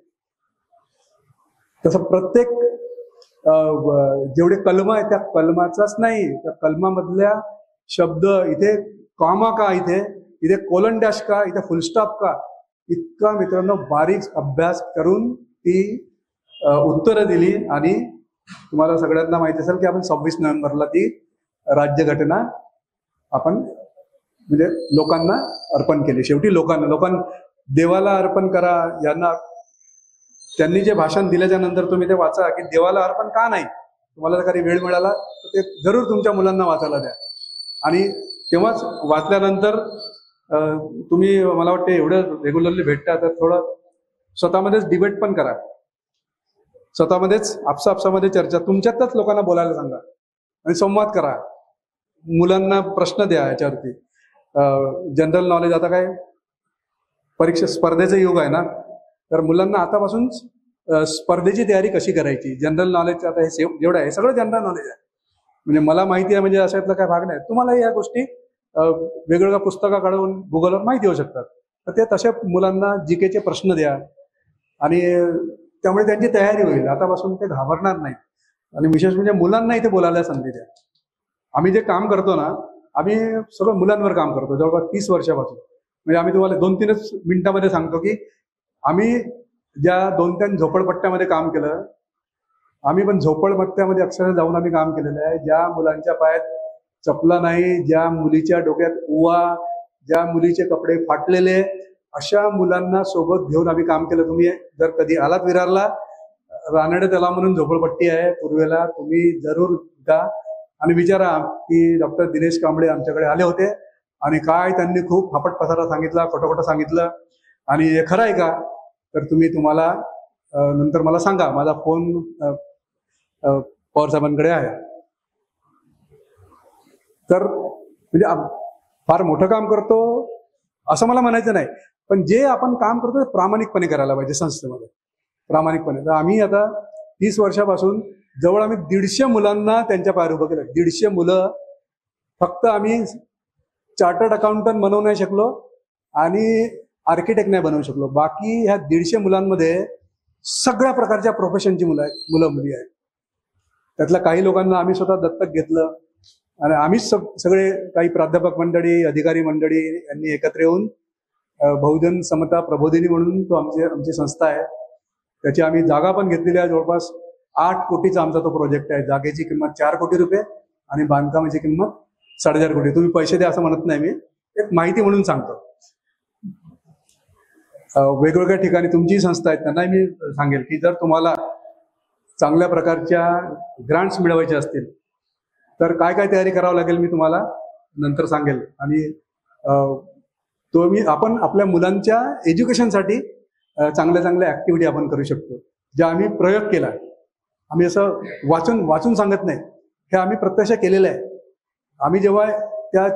तसं प्रत्येक जेवढे कलम आहे त्या कलमाचाच नाही, त्या कलमामधल्या शब्द, इथे कॉमा का, इथे कोलन डॅश का, इथे फुलस्टॉप का, इतका मित्रांनो बारीक अभ्यास करून ती उत्तरं दिली. आणि तुम्हाला सगळ्यांना माहिती असेल की आपण 26 नोव्हेंबरला ती राज्यघटना आपण म्हणजे लोकांना अर्पण केली. शेवटी लोकांना देवाला अर्पण करा. यांना त्यांनी जे भाषण दिल्याच्या नंतर तुम्ही ते वाचा की देवाला अर्पण का नाही. तुम्हाला जर काही वेळ मिळाला तर ते जरूर तुमच्या मुलांना वाचायला द्या. आणि तेव्हाच वाचल्यानंतर तुम्ही मला वाटतं एवढं रेग्युलरली भेटता तर थोडं स्वतःमध्येच डिबेट पण करा, स्वतःमध्येच आपसामध्ये चर्चा, तुमच्यातच लोकांना बोलायला सांगा आणि संवाद करा. मुलांना प्रश्न द्या याच्यावरती. जनरल नॉलेज आता काय परीक्षा स्पर्धेचं युग आहे ना, तर मुलांना आतापासून स्पर्धेची तयारी कशी करायची, जनरल नॉलेज आता हे जेवढं आहे सगळं जनरल नॉलेज आहे. म्हणजे मला माहिती आहे म्हणजे अशातला काय भाग नाही. तुम्हाला या गोष्टी वेगवेगळ्या पुस्तका काढून गुगलवर माहिती होऊ शकतात. तर ते तशा मुलांना जीकेचे प्रश्न द्या आणि त्यामुळे त्यांची तयारी होईल. आतापासून ते घाबरणार नाहीत. आणि विशेष म्हणजे मुलांना इथे बोलायला संधी द्या. आम्ही जे काम करतो ना, आम्ही सगळं मुलांवर काम करतो जवळपास 30 वर्षापासून. म्हणजे आम्ही तुम्हाला 2-3 मिनिटामध्ये सांगतो की आम्ही ज्या 2-3 झोपडपट्ट्यामध्ये काम केलं, आम्ही पण झोपडपट्ट्यामध्ये अक्षरशः जाऊन आम्ही काम केलेलं आहे. ज्या मुलांच्या पायात चपला नाही, ज्या मुलीच्या डोक्यात उवा, ज्या मुलीचे कपडे फाटलेले, अशा मुलांना सोबत घेऊन आम्ही काम केलं. तुम्ही जर कधी आलात विरारला, रानडे तलाव म्हणून झोपडपट्टी आहे पूर्वेला, तुम्ही जरूर जा आणि विचारा की डॉक्टर दिनेश कांबळे आमच्याकडे आले होते आणि काय त्यांनी खूप फापट पसारा सांगितला, खोटं सांगितलं आणि हे खरं आहे का, तर तुम्हाला नंतर मला सांगा. माझा फोन पवार साहेबांकडे आहे. तर म्हणजे फार मोठं काम करतो असं मला म्हणायचं नाही, पण जे आपण काम करतो ते प्रामाणिकपणे करायला पाहिजे संस्थेमध्ये, प्रामाणिकपणे. तर आम्ही आता 30 वर्षापासून जवळ आम्ही 150 मुलांना त्यांच्या पायावर उभं केलं. 150 मुलं. फक्त आम्ही चार्टर्ड अकाउंटंट बनवू नाही शकलो आणि आर्किटेक्ट नाही बनवू शकलो. बाकी ह्या 150 मुलांमध्ये सगळ्या प्रकारच्या प्रोफेशनची मुलं मुली आहेत. त्यातल्या काही लोकांना आम्ही स्वतः दत्तक घेतलं आणि आम्हीच सगळे काही प्राध्यापक मंडळी, अधिकारी मंडळी यांनी एकत्र येऊन बहुजन समता प्रबोधिनी म्हणून तो आमची संस्था आहे. त्याची आम्ही जागा पण घेतलेली आहे. जवळपास 8 कोटीचा आमचा तो प्रोजेक्ट आहे. जागेची किंमत 4 कोटी रुपये आणि बांधकामाची किंमत 4.5 कोटी. तुम्ही पैसे द्या असं म्हणत नाही, मी एक माहिती म्हणून सांगतो. वेगवेगळ्या ठिकाणी तुमची संस्था आहेत त्यांना मी सांगेल की जर तुम्हाला चांगल्या प्रकारच्या ग्रांट्स मिळवायचे असतील तर काय काय तयारी करावं लागेल मी तुम्हाला नंतर सांगेल. आणि आपण आपल्या मुलांच्या एज्युकेशनसाठी चांगल्या ऍक्टिव्हिटी आपण करू शकतो, ज्या आम्ही प्रयोग केला. आम्ही असं वाचून सांगत नाही, हे आम्ही प्रत्यक्ष केलेलं आहे. आम्ही जेव्हा त्या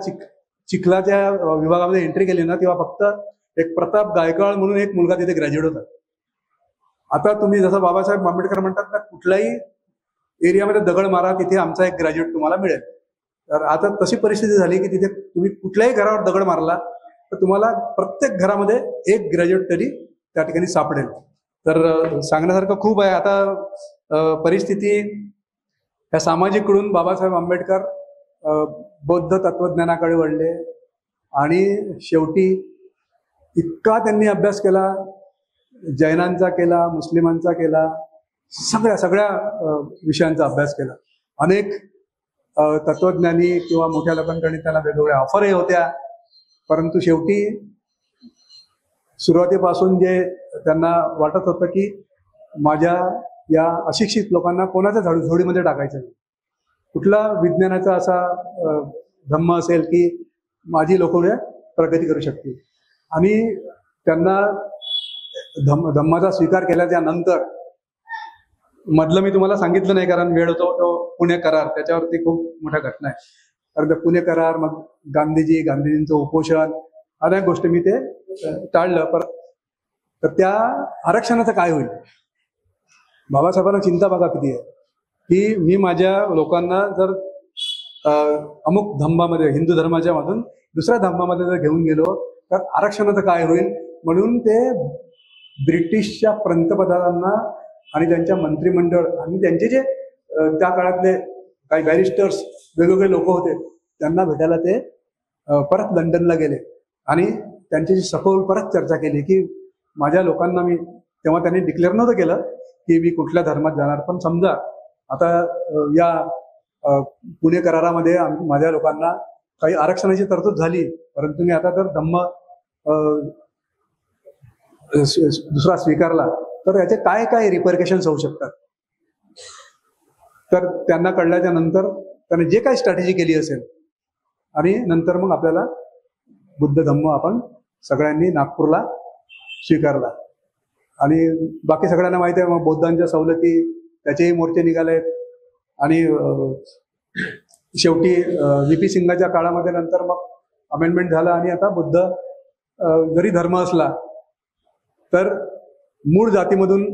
चिखलाच्या विभागामध्ये एंट्री केली ना, तेव्हा फक्त एक प्रताप गायकवाड म्हणून एक मुलगा तिथे ग्रॅज्युएट होता. आता तुम्ही जसं बाबासाहेब आंबेडकर म्हणतात ना, कुठल्याही एरियामध्ये दगड मारा, तिथे आमचा एक ग्रॅज्युएट तुम्हाला मिळेल. तर आता तशी परिस्थिती झाली की तिथे तुम्ही कुठल्याही घरावर दगड मारला तर तुम्हाला प्रत्येक घरामध्ये एक ग्रॅज्युएट तरी त्या ठिकाणी सापडेल. तर सांगण्यासारखं खूप आहे. आता परिस्थिती ह्या सामाजिककडून बाबासाहेब आंबेडकर बौद्ध तत्वज्ञानाकडे वळले आणि शेवटी इतका त्यांनी अभ्यास केला, जैनांचा केला, मुस्लिमांचा केला, सगळ्या विषयांचा अभ्यास केला. अनेक तत्वज्ञानी किंवा मोठ्या लोकांकडे त्याला वेगवेगळ्या ऑफरही होत्या, परंतु शेवटी सुरुवातीपासून जे त्यांना वाटत होतं की माझ्या या अशिक्षित लोकांना कोणाच्या झोडीमध्ये टाकायचं नाही, कुठला विज्ञानाचा असा धम्म असेल की माझी लोकं प्रगती करू शकतील. आणि त्यांना धम्माचा स्वीकार केल्याच्या नंतर मधलं मी तुम्हाला सांगितलं नाही कारण वेळ होतो, तो पुणे करार, त्याच्यावरती खूप मोठ्या घटना आहे. कारण ते पुणे करार, मग गांधीजींचं उपोषण, अनेक गोष्टी मी ते टाळलं. तर त्या आरक्षणाचं काय होईल? बाबासाहेबांना चिंता बघा किती आहे की मी माझ्या लोकांना जर अमुक धम्मामध्ये, हिंदू धर्माच्या मधून दुसऱ्या धम्मामध्ये जर घेऊन गेलो तर आरक्षणाचं काय होईल. म्हणून ते ब्रिटिशच्या पंतप्रधानांना आणि त्यांच्या मंत्रिमंडळ आणि त्यांचे जे त्या काळातले काही बॅरिस्टर्स, वेगवेगळे लोक होते, त्यांना भेटायला ते परत लंडनला गेले आणि त्यांच्याशी सखोल परत चर्चा केली की माझ्या लोकांना मी, तेव्हा त्यांनी डिक्लेअर नव्हतं केलं की मी कुठल्या धर्मात जाणार, पण समजा आता या पुणे करारामध्ये माझ्या लोकांना काही आरक्षणाची तरतूद झाली, परंतु मी आता जर धम्म दुसरा स्वीकारला तर याचे काय काय रिपरकेशन्स होऊ शकतात. तर त्यांना कळल्याच्या नंतर त्याने जे काही स्ट्रॅटेजी केली असेल आणि नंतर मग आपल्याला बुद्ध धम्म आपण सगळ्यांनी नागपूरला स्वीकारला. आणि बाकी सगळ्यांना माहिती आहे, मग बौद्धांच्या सवलती त्याचेही मोर्चे निघालेत. आणि शेवटी व्ही.पी. सिंगाच्या काळामध्ये नंतर मग अमेंडमेंट झालं आणि आता बुद्ध जरी धर्म असला तर मूळ जातीमधून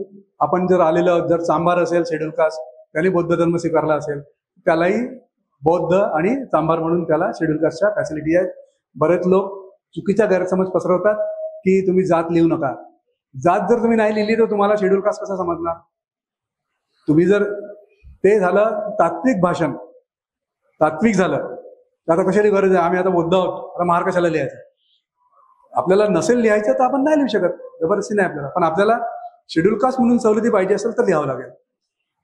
आपण जर आलेलं, जर चांभार असेल शेड्यूल कास्ट, त्याने बौद्ध धर्म स्वीकारला असेल, त्यालाही बौद्ध आणि चांभार म्हणून त्याला शेड्यूल कास्टच्या फॅसिलिटी आहेत. बरेच लोक चुकीचा गैरसमज पसरवतात की तुम्ही जात लिहू नका. जात जर तुम्ही नाही लिहिली तर तुम्हाला शेड्यूल कास्ट कसा समजणार? तुम्ही जर, ते झालं तात्विक भाषण, तात्विक झालं. आता कशाची गरज आहे? आम्ही आता बौद्ध आहोत, आता महार कशाला लिहायचं? आपल्याला नसेल लिहायचं तर आपण नाही लिहू शकत, जबरदस्ती नाही आपल्याला. पण आपल्याला शेड्यूल कास्ट म्हणून सवलती पाहिजे असेल तर लिहावं लागेल.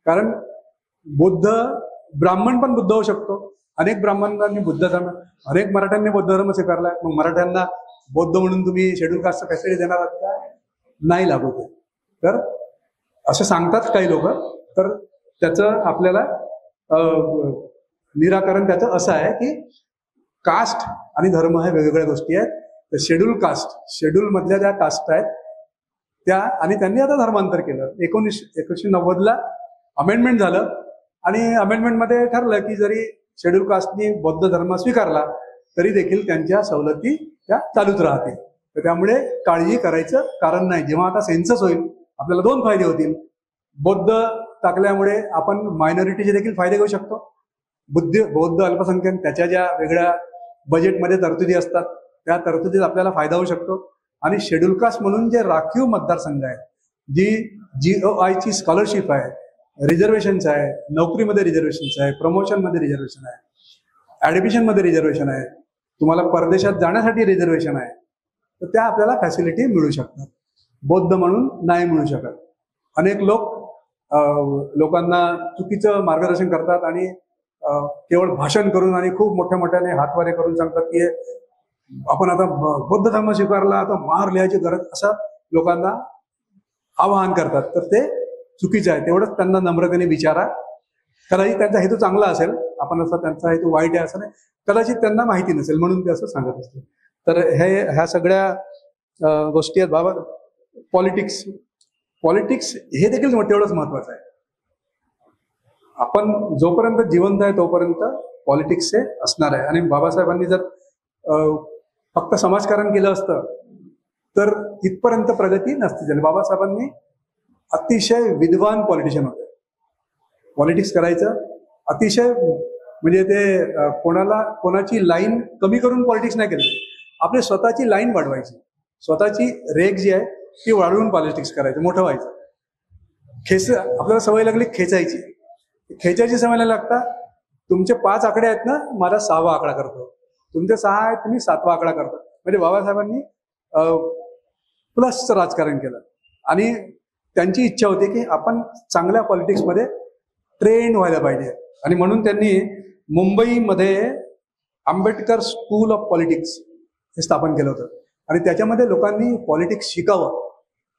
कारण बुद्ध, ब्राह्मण पण बुद्ध होऊ शकतो. अनेक ब्राह्मणांनी बुद्ध धर्म, अनेक मराठ्यांनी बौद्ध धर्म स्वीकारलाय. मग मराठ्यांना बौद्ध म्हणून तुम्ही शेड्यूल कास्टचं फॅसिलिटी देणार आहात का? नाही लागू ते. तर असं सांगतात काही लोक. तर त्याचं आपल्याला निराकरण त्याचं असं आहे की कास्ट आणि धर्म हे वेगवेगळ्या गोष्टी आहेत. तर शेड्यूल कास्ट, शेड्यूल मधल्या ज्या कास्ट आहेत त्या, आणि त्यांनी आता धर्मांतर केलं. 1990ला अमेंडमेंट झालं आणि अमेंडमेंटमध्ये ठरलं की जरी शेड्यूल कास्टनी बौद्ध धर्म स्वीकारला तरी देखील त्यांच्या सवलती त्या चालूच राहतील. तर त्यामुळे काळजी करायचं कारण नाही. जेव्हा आता सेन्सस होईल आपल्याला 2 फायदे होतील. बौद्ध टाकल्यामुळे आपण मायनॉरिटीचे देखील फायदे घेऊ शकतो. बौद्ध अल्पसंख्याक त्याच्या ज्या वेगळ्या बजेटमध्ये तरतुदी असतात त्या तरतुदीत आपल्याला फायदा होऊ शकतो. आणि शेड्यूल कास्ट म्हणून जे राखीव मतदारसंघ आहे, जी GOI ची स्कॉलरशिप आहे, रिझर्वेशन्स आहे, नोकरीमध्ये रिझर्वेशन्स आहे, प्रमोशनमध्ये रिझर्वेशन आहे, ऍडमिशनमध्ये रिझर्वेशन आहे, तुम्हाला परदेशात जाण्यासाठी रिझर्वेशन आहे, तर त्या आपल्याला फॅसिलिटी मिळू शकतात. बौद्ध म्हणून नाही मिळू शकत. अनेक लोकांना चुकीचं मार्गदर्शन करतात आणि केवळ भाषण करून आणि खूप मोठ्या मोठ्याने हातवारे करून सांगतात की आपण आता बौद्ध धर्म स्वीकारला, आता मार लिहायची गरज, असं लोकांना आवाहन करतात. तर ते चुकीचं आहे. तेवढंच त्यांना नम्रतेने विचारा. कदाचित त्यांचा हेतू चांगला असेल, आपण असं त्यांचा हेतू वाईट आहे असं नाही, कदाचित त्यांना माहिती नसेल म्हणून ते असं सांगत असते. तर ह्या सगळ्या गोष्टी आहेत. बाबा, पॉलिटिक्स हे देखील तेवढंच महत्वाचं आहे. आपण जोपर्यंत जिवंत आहे तोपर्यंत पॉलिटिक्स हे असणार आहे. आणि बाबासाहेबांनी जर फक्त समाजकारण केलं असतं तर इथपर्यंत प्रगती नसती झाली. बाबासाहेबांनी अतिशय विद्वान पॉलिटिशियन होते. पॉलिटिक्स करायचं अतिशय, म्हणजे ते कोणाची लाईन कमी करून पॉलिटिक्स नाही केलं, आपली स्वतःची लाईन वाढवायची, स्वतःची रेग जी आहे ती वाढवून पॉलिटिक्स करायचं, मोठं व्हायचं. आपल्याला सवय लागली खेचायची. खेचायची सवय नाही लागता, तुमचे 5 आकडे आहेत ना, माझा 6वा आकडा करतो, तुमचे 6 आहेत, तुम्ही 7वा आकडा करतो. म्हणजे बाबासाहेबांनी प्लसचं राजकारण केलं आणि त्यांची इच्छा होती की आपण चांगल्या पॉलिटिक्समध्ये ट्रेन व्हायला पाहिजे. आणि म्हणून त्यांनी मुंबईमध्ये आंबेडकर स्कूल ऑफ पॉलिटिक्स हे स्थापन केलं होतं. आणि त्याच्यामध्ये लोकांनी पॉलिटिक्स शिकावं,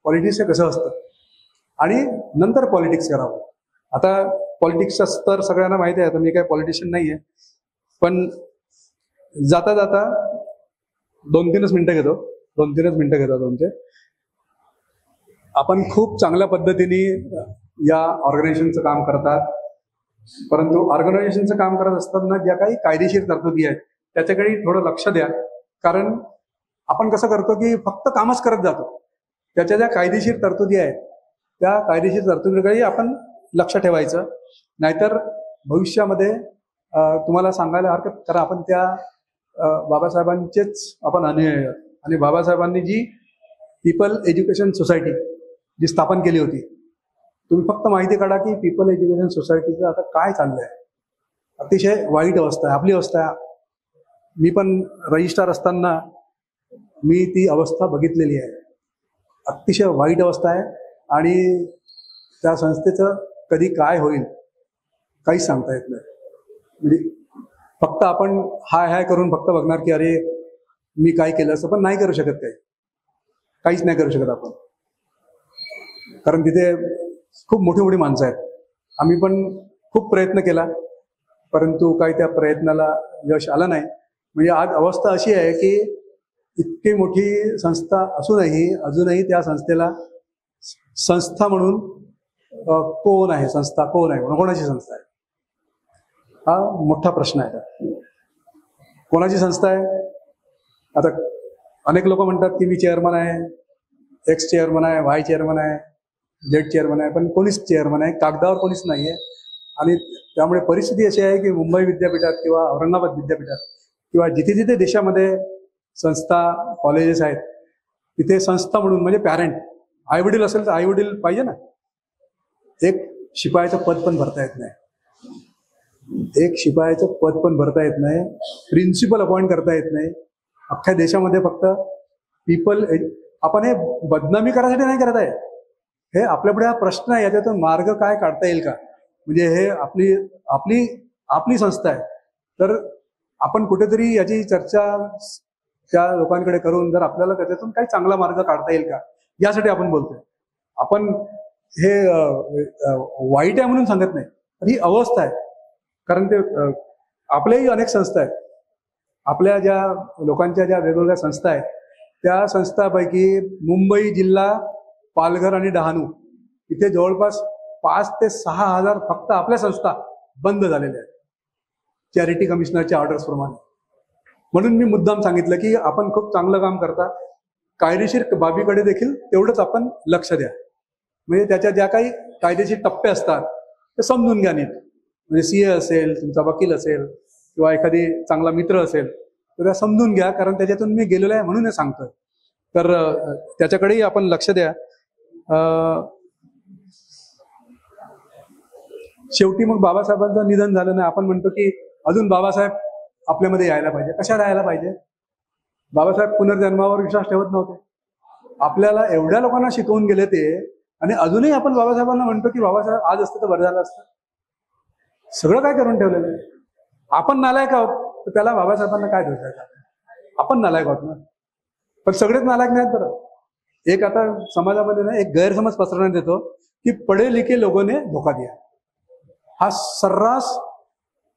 पॉलिटिक्स हे कसं असतं, आणि नंतर पॉलिटिक्स करावं. आता पॉलिटिक्सचा स्तर सगळ्यांना माहिती आहे, आता मी काय पॉलिटिशियन नाही आहे, पण जाता जाता 2-3 मिनिटं घेतो तुमचे. आपण खूप चांगल्या पद्धतीने या ऑर्गनायझेशनचं काम करतात, परंतु ऑर्गनायझेशनचं काम करत असताना ज्या काही कायदेशीर तरतुदी आहेत त्याच्याकडे थोडं लक्ष द्या. कारण आपण कसं करतो की फक्त कामच करत जातो, त्याच्या ज्या कायदेशीर तरतुदी आहेत त्या कायदेशीर तरतुदीकडे आपण लक्ष ठेवायचं. नाहीतर भविष्यामध्ये तुम्हाला सांगायला हरकत, कारण आपण त्या बाबासाहेबांचेच आपण अनुयायी आहोत. आणि बाबासाहेबांनी जी पीपल एज्युकेशन सोसायटी जी स्थापन केली होती, तुम्ही फक्त माहिती काढा की पीपल एज्युकेशन सोसायटीचं आता काय चाललंय. अतिशय वाईट अवस्था आहे, आपली अवस्था आहे. मी पण रजिस्ट्रार असताना मी ती अवस्था बघितलेली आहे. अतिशय वाईट अवस्था आहे आणि त्या संस्थेचं कधी काय होईल काहीच सांगता येत नाही. म्हणजे फक्त आपण हाय करून फक्त बघणार की अरे मी काय केलं असं, पण नाही करू शकत, काहीच नाही करू शकत आपण. कारण तिथे खूप मोठी मोठी माणसं आहेत. आम्ही पण खूप प्रयत्न केला, परंतु काही त्या प्रयत्नाला यश आलं नाही. म्हणजे आज अवस्था अशी आहे की इतकी मोठी संस्था असूनही अजूनही त्या संस्थेला संस्था म्हणून कोण आहे, संस्था कोण आहे, कोणाची संस्था आहे, हा मोठा प्रश्न आहे. कोणाची संस्था आहे? आता अनेक लोक म्हणतात की मी चेअरमन आहे, एक्स चेअरमन आहे, वाय चेअरमन आहे, जेड चेअरमन आहे, पण कोणीच चेअरमन आहे, कागदावर कोणीच नाही आहे. आणि त्यामुळे परिस्थिती अशी आहे की मुंबई विद्यापीठात किंवा औरंगाबाद विद्यापीठात किंवा जिथे जिथे देशामध्ये संस्था कॉलेजेस आहेत तिथे संस्था म्हणून म्हणजे पॅरेंट, आई वडील असेल तर आई वडील पाहिजे ना. एक शिपायाचं पद पण भरता येत नाही, एक शिपायाचं पद पण भरता येत नाही, प्रिन्सिपल अपॉइंट करता येत नाही. अख्ख्या देशामध्ये फक्त पीपल, आपण हे बदनामी करायसाठी नाही करत आहे, हे आपल्यापुढे हा प्रश्न आहे, याच्यातून मार्ग काय काढता येईल का. म्हणजे हे आपली आपली आपली संस्था आहे, तर आपण कुठेतरी याची चर्चा त्या लोकांकडे करून जर आपल्याला त्याच्यातून काही चांगला मार्ग काढता येईल का यासाठी आपण बोलतोय. आपण हे वाईट आहे म्हणून सांगत नाही, तर ही अवस्था आहे. कारण ते आपल्याही अनेक संस्था आहेत, आपल्या ज्या लोकांच्या ज्या वेगवेगळ्या संस्था आहेत त्या संस्थांपैकी मुंबई जिल्हा, पालघर आणि डहाणू इथे जवळपास 5 ते 6 हजार फक्त आपल्या संस्था बंद झालेल्या आहेत चॅरिटी कमिशनरच्या ऑर्डर्स प्रमाणे. म्हणून मी मुद्दाम सांगितलं की आपण खूप चांगलं काम करता, कायदेशीर बाबीकडे देखील तेवढंच आपण लक्ष द्या. म्हणजे त्याच्या ज्या काही कायदेशीर टप्पे असतात ते समजून घ्या नीट. म्हणजे सीए असेल, तुमचा वकील असेल किंवा एखादी चांगला मित्र असेल तर त्या समजून घ्या, कारण त्याच्यातून मी गेलेलो आहे म्हणून हे सांगतोय. तर त्याच्याकडेही आपण लक्ष द्या. शेवटी मग बाबासाहेबांचं निधन झालं नाही, आपण म्हणतो की अजून बाबासाहेब आपल्यामध्ये यायला पाहिजे. कशाला यायला पाहिजे? बाबासाहेब पुनर्जन्मावर विश्वास ठेवत नव्हते. आपल्याला एवढ्या लोकांना शिकवून गेले ते, आणि अजूनही आपण बाबासाहेबांना म्हणतो की बाबासाहेब आज असतं तर बरं झालं असतं. सगळं काय करून ठेवलेलं आहे. आपण नालायक आहोत तर त्याला बाबासाहेबांना काय दोष द्यायचा? आपण नालायक आहोत ना. पण सगळेच नालायक नाहीत बरं. एक आता समाजामध्ये ना एक गैरसमज पसरवण्यात येतो की पढे लिखे लोगों ने धोखा दिया. हा सर्रास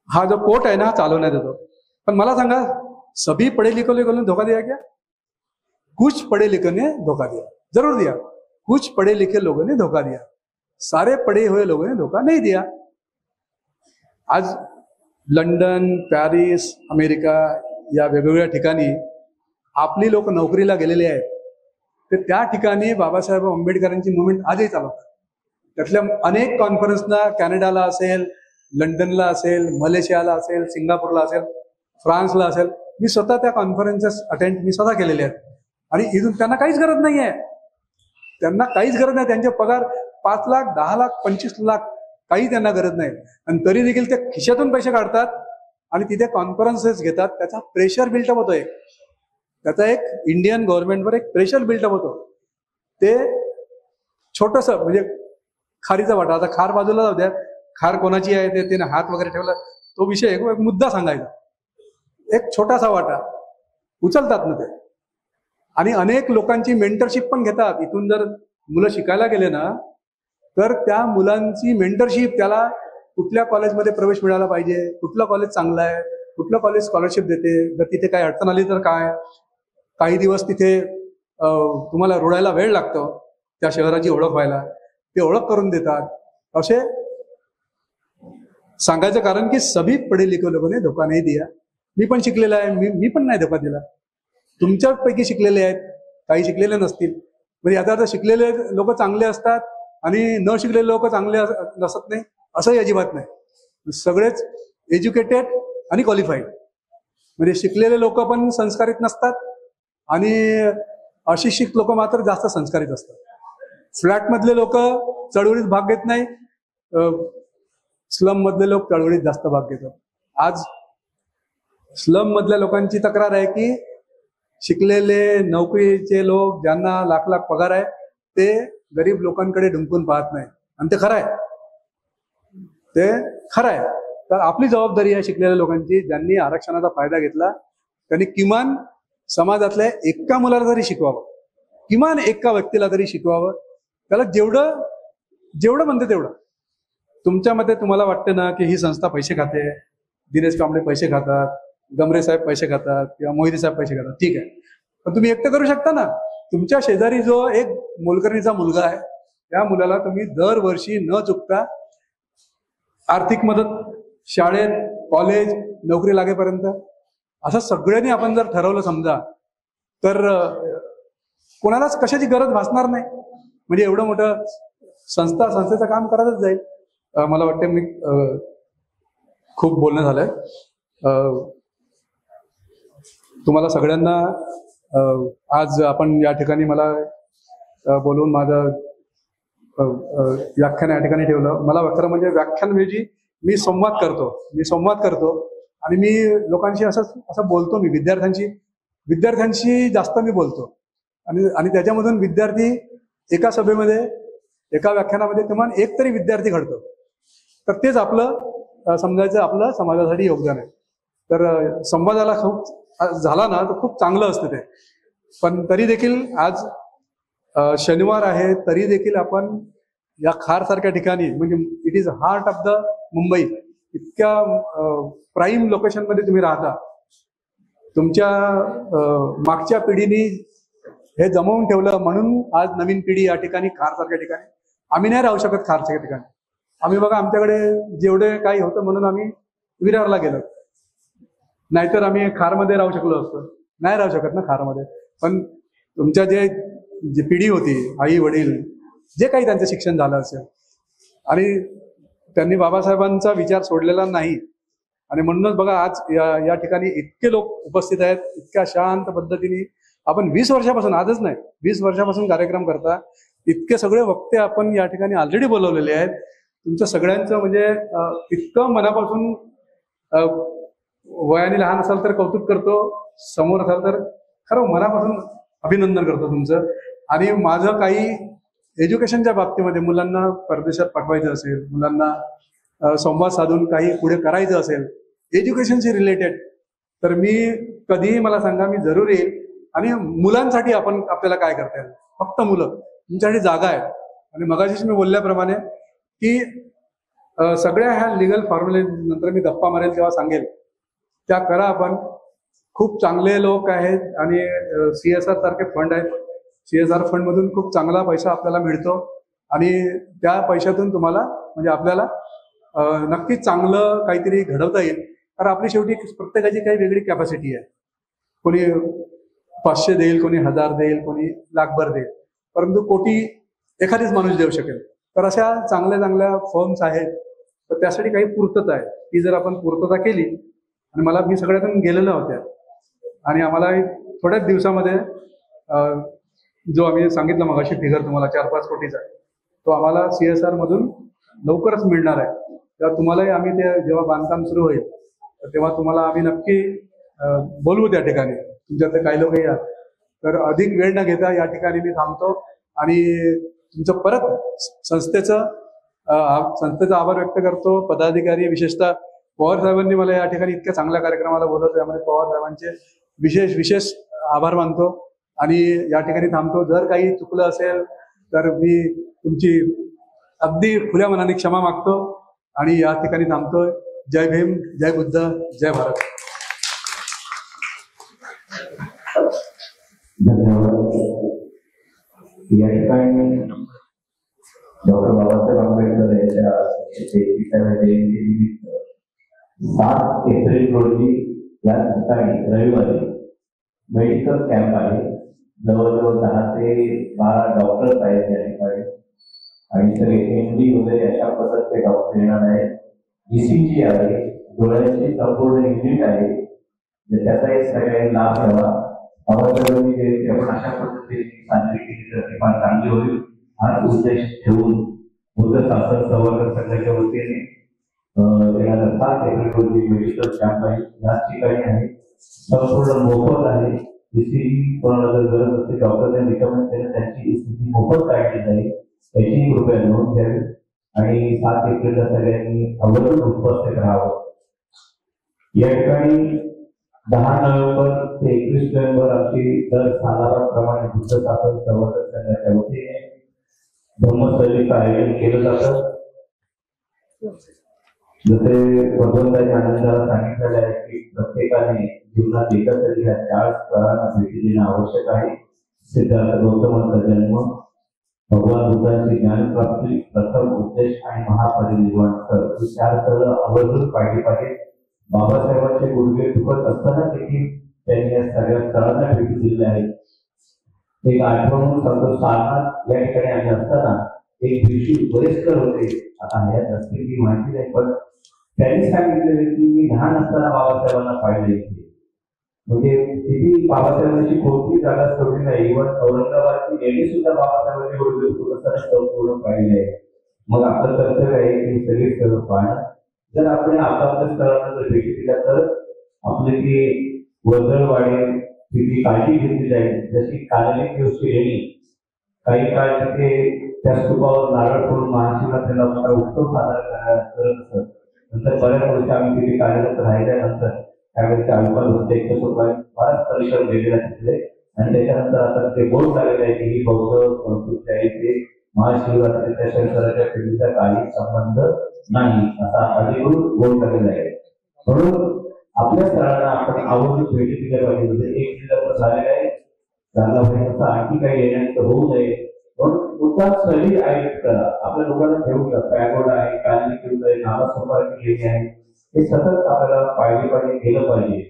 हा जो कोट आहे ना चालवण्यात येतो. पण मला सांगा, सभी पढ़े लिखे लोगों ने धोखा दिया क्या? कुछ पढ़े लिखे ने धोखा दिया, जरूर दिया. कुछ पढ़े लिखे लोगों ने धोखा दिया, सारे पढ़े हुए लोगों ने धोखा नहीं दिया. आज लंडन, पॅरिस, अमेरिका या वेगवेगळ्या ठिकाणी आपली लोक नोकरीला गेलेले आहेत. तर त्या ठिकाणी बाबासाहेब आंबेडकरांची मुवमेंट आजही चालवतात. त्यातल्या अनेक कॉन्फरन्सला कॅनडाला असेल, लंडनला असेल, मलेशियाला असेल, सिंगापूरला असेल, फ्रान्सला असेल, मी स्वतः त्या कॉन्फरन्सेस अटेंड मी स्वतः केलेले आहेत. आणि इथून त्यांना काहीच गरज नाहीये, त्यांना काहीच गरज नाही. त्यांचे पगार 5 लाख, 10 लाख, 25 लाख काही त्यांना गरज नाही. आणि तरी देखील ते खिशातून पैसे काढतात आणि तिथे कॉन्फरन्सेस घेतात. त्याचा प्रेशर बिल्टअप होतोय, त्याचा एक इंडियन गव्हर्नमेंटवर एक प्रेशर बिल्टअप होतो. ते छोटस म्हणजे खारीचा वाटा, आता खार बाजूला जाऊ द्या, खार कोणाची आहे ते त्याने हात वगैरे ठेवला तो विषय, एक मुद्दा सांगायचा. एक छोटासा वाटा उचलतात ना ते. आणि अनेक लोकांची मेंटरशिप पण घेतात. इथून जर मुलं शिकायला गेले ना तर त्या मुलांची मेंटरशिप, त्याला कुठल्या कॉलेजमध्ये प्रवेश मिळाला पाहिजे, कुठलं कॉलेज चांगलं आहे, कुठलं कॉलेज स्कॉलरशिप देते, जर तिथे काही अडचण आली तर काय, काही दिवस तिथे तुम्हाला रुळायला वेळ लागतो त्या शहराची ओळख व्हायला, ते ओळख करून देतात. असे सांगायचं कारण की सभी पढे लिखे लोगों ने धोखा नाही दिया. मी पण शिकलेला आहे, मी पण नाही धोका दिला. तुमच्यापैकी शिकलेले आहेत, काही शिकलेले नसतील. म्हणजे याचा अर्थ शिकलेले लोक चांगले असतात आणि न शिकलेले लोक चांगले नसत नाही असंही अजिबात नाही. सगळेच एज्युकेटेड आणि क्वालिफाईड. म्हणजे शिकलेले लोक पण संस्कारित नसतात आणि अशिक्षित लोक मात्र जास्त संस्कारित असतात. फ्लॅटमधले लोक चळवळीत भाग घेत नाही, स्लम मधले लोक चळवळीत जास्त भाग घेतात. आज स्लम मधल्या लोकांची तक्रार आहे की शिकलेले नोकरीचे लोक ज्यांना लाख लाख पगार आहे ते गरीब लोकांकडे डुंकून पाहत नाही. आणि ते खरं आहे, ते खरं आहे. तर आपली जबाबदारी आहे शिकलेल्या लोकांची, ज्यांनी आरक्षणाचा फायदा घेतला त्यांनी किमान समाजातल्या एका मुलाला तरी शिकवावं, किमान एका व्यक्तीला तरी शिकवावं. त्याला जेवढं म्हणते तेवढं. तुमच्यामध्ये तुम्हाला वाटतं ना की ही संस्था पैसे खाते, दिनेश कांबळे पैसे खातात, गमरे साहेब पैसे खातात किंवा मोहिते साहेब पैसे खातात, ठीक आहे, पण तुम्ही एकटं करू शकता ना. तुमच्या शेजारी जो एक मोलकरणीचा मुलगा आहे त्या मुलाला तुम्ही दरवर्षी न चुकता आर्थिक मदत, शाळेत, कॉलेज, नोकरी लागेपर्यंत, असं सगळ्यांनी आपण जर ठरवलं समजा तर कोणालाच कशाची गरज भासणार नाही. म्हणजे एवढं मोठं संस्थेचं काम करतच जाईल. मला वाटतं मी खूप बोलणं झालंय. तुम्हाला सगळ्यांना आज आपण या ठिकाणी मला बोलवून माझं व्याख्यान या ठिकाणी ठेवलं. मला खरं म्हणजे व्याख्यानऐवजी मी संवाद करतो आणि मी लोकांशी असं बोलतो. मी विद्यार्थ्यांशी जास्त मी बोलतो आणि त्याच्यामधून विद्यार्थी एका सभेमध्ये, एका व्याख्यानामध्ये किमान एक तरी विद्यार्थी घडतो. तर तेच आपलं समजायचं आपलं समाजासाठी योगदान आहे. तर संवादाला खूप झाला ना तर खूप चांगलं असतं ते. पण तरी देखील आज शनिवार आहे, तरी देखील आपण या खार सारख्या ठिकाणी, म्हणजे it is heart of the Mumbai, इतक्या प्राईम लोकेशन मध्ये तुम्ही राहता. तुमच्या मागच्या पिढीनी हे जमवून ठेवलं म्हणून आज नवीन पिढी या ठिकाणी खार सारख्या ठिकाणी. आम्ही नाही राहू शकत खारच्या ठिकाणी. आम्ही बघा आमच्याकडे जेवढे काही होतं म्हणून आम्ही विरारला गेलो, नाहीतर आम्ही खारमध्ये राहू शकलो असतो. नाही राहू शकत ना खारमध्ये. पण तुमच्या जे पिढी होती, आई वडील, जे काही त्यांचं शिक्षण झालं असेल आणि त्यांनी बाबासाहेबांचा विचार सोडलेला नाही. आणि म्हणूनच बघा आज या ठिकाणी इतके लोक उपस्थित आहेत, इतक्या शांत पद्धतीने. आपण 20 वर्षापासून, आजच नाही 20 वर्षापासून कार्यक्रम करता. इतके सगळे वक्ते आपण या ठिकाणी ऑलरेडी बोलवलेले आहेत. तुमचं सगळ्यांचं म्हणजे इतकं मनापासून, वयाने लहान असाल तर कौतुक करतो, समोर असाल तर खरं मनापासून अभिनंदन करतो तुमचं. आणि माझं काही एज्युकेशनच्या बाबतीमध्ये मुलांना परदेशात पाठवायचं असेल, मुलांना संवाद साधून काही पुढे करायचं असेल एज्युकेशनशी रिलेटेड, तर मी कधीही मला सांगा, मी जरूर येईल. आणि मुलांसाठी आपल्याला काय करता येईल, फक्त मुलं, तुमच्यासाठी जागा आहे. आणि मगाशीच मी बोलल्याप्रमाणे की सगळ्या ह्या लिगल फॉर्म्युले नंतर मी गप्पा मारेल तेव्हा सांगेल, त्या करा. आपण खूप चांगले लोक आहेत आणि CSR सारखे फंड आहेत. CSR फंड मधून खूप चांगला पैसा आपल्याला मिळतो आणि त्या पैशातून तुम्हाला म्हणजे आपल्याला नक्कीच चांगलं काहीतरी घडवता येईल. कारण आपली शेवटी प्रत्येकाची काही वेगळी कॅपॅसिटी आहे. कोणी 500 देईल, कोणी 1000 देईल, कोणी लाखभर देईल, परंतु कोटी एखादीच माणूस देऊ शकेल. तर अशा चांगल्या चांगल्या फर्म्स आहेत. तर त्यासाठी काही पूर्तता आहे. ती जर आपण पूर्तता केली, आणि मी सगळ्यातून गेलेल्या होत्या आणि आम्हाला थोड्याच दिवसामध्ये जो आम्ही सांगितलं मगाशी फिगर तुम्हाला 4-5 कोटीचा, तो आम्हाला CSR मधून लवकरच मिळणार आहे. तेव्हा तुम्हालाही आम्ही ते जेव्हा बांधकाम सुरू होईल तेव्हा तुम्हाला आम्ही नक्की बोलवू त्या ठिकाणी. तुमच्यातले काही लोक या. तर अधिक वेळ न घेता या ठिकाणी मी थांबतो आणि तुमचं परत संस्थेचा आभार व्यक्त करतो. पदाधिकारी, विशेषतः पवार साहेबांनी मला या ठिकाणी इतक्या चांगल्या कार्यक्रमाला बोलवलं, त्यामुळे पवार साहेबांचे विशेष आभार मानतो. आणि या ठिकाणी थांबतो. जर काही चुकलं असेल तर मी तुमची अगदी खुल्या मनाने क्षमा मागतो आणि या ठिकाणी थांबतोय. जय भीम, जय बुद्ध, जय भारत. धन्यवाद. या ठिकाणी डॉक्टर बाबासाहेब आंबेडकर यांच्या 33व्या जयंतीनिमित्त 7 एप्रिल रोजी या ठिकाणी रविवारी मेडिकल कॅम्प आहे. जवळजवळ 10 ते 12 डॉक्टर्स आहेत या ठिकाणी आणि सगळे MD वगैरे अशा प्रकारचे डॉक्टर येणार आहेत. ECG आहे, डोळ्याची संपूर्ण युनिट आहे. त्याचाही सगळ्यांनी लाभ घ्यावा. बाबासाहेबांनी जे आपण अशा पद्धतीने साजरी केली तर ती फार चांगली होईल हा उद्देश ठेवून बुद्ध शासन संवर्धन संघाच्या वतीने 7 एप्रिल रोजी मेडिकल कॅम्प आहे. या ठिकाणी आहे, संपूर्ण मोफत आहे. ECG कोणाला जर गरज असते डॉक्टरने रिकमेंड केलं त्यांची ECG मोफत काढली जाईल. त्याची कृपया नोंद घ्यावी आणि 7 एप्रिलला सगळ्यांनी आवर्जून उपस्थित राहावं. या ठिकाणी 10 नोव्हेंबर ते 21 नोव्हेंबर आमची दर सालाप्रमाणे बुद्ध शासन संवर्धन संघाच्या वतीने धम्मस्थळीचं आयोजन केलं जातं. जसे भगवंताच्या आनंदाला सांगितलेलं आहे की प्रत्येकाने जीवनात एकदा तरी ह्या 4 स्तरांना भेटी देणं आवश्यक आहे. सिद्धार्थ गौतमांचा जन्म, भगवान बुद्धांची ज्ञानप्राप्ती, प्रथम उद्देश आणि महापरिनिर्वाण स्थळ ही 4 स्थळं आवर्जून पाहिली पाहिजे. बाबासाहेबांचे गुडघे दुखत असताना देखील त्यांनी या सगळ्या स्थळांना भेटी दिलेल्या आहेत. एक आठवण म्हणून सांगतो, सारनाथ या ठिकाणी आले असताना एक भिक्षू वयस्कर होते. आता ह्यात असलेली माहिती नाही, पण त्यांनी सांगितलेले की मी लहान असताना बाबासाहेबांना पाहिले. म्हणजे किती बाबासाहेबांची कोणती जागा सोडली नाही. इव्हन औरंगाबादची लेणी सुद्धा बाबासाहेबांची गुडघे दुखत असताना संपूर्ण पाहिले आहे. मग आपलं कर्तव्य आहे की सगळी स्थळं पाहणं. जर आपण आपापल्या स्थळांना जर भेटी दिल्या तर आपली ती वर्दळ वाढेल, तिची काळजी घेतली जाईल. जशी कालनी दिवशी लेणी काही काळ तिथे त्या स्तूपावर नारळ फोडून महाशिवरात्रीला मोठा उत्सव साजरा करत असत. नंतर बऱ्याच वर्षी आम्ही तिथे कार्यरत राहिल्यानंतर त्यावेळेस अल्पाल होते बराच परिसर वेगळा तिथले आणि त्याच्यानंतर आता ते बोर्ड झालेले आहे की ही बौद्ध संस्कृती आहे ते महाशिवरात्रीच्या शंकराच्या पिढीचा काही संबंध नाही असा अधिकृत बोर्ड झालेला आहे. म्हणून आपल्या स्थळांना आपण आवर्जून भेटी दिल्या पाहिजे. म्हणजे एक जिल्हा झालेला आहे, झाला पाहिजे आणखी काही येण्याचं होऊ नये. म्हणून मुद्दा स्थळी आयोजित करा. आपल्या लोकांना ठेवू शकता. पॅगोडा आहे, कालनी ठेवून आहे, नामासंपादकी लेणी आहे, हे सतत आपल्याला पाहिजे पाहिजे केलं पाहिजे.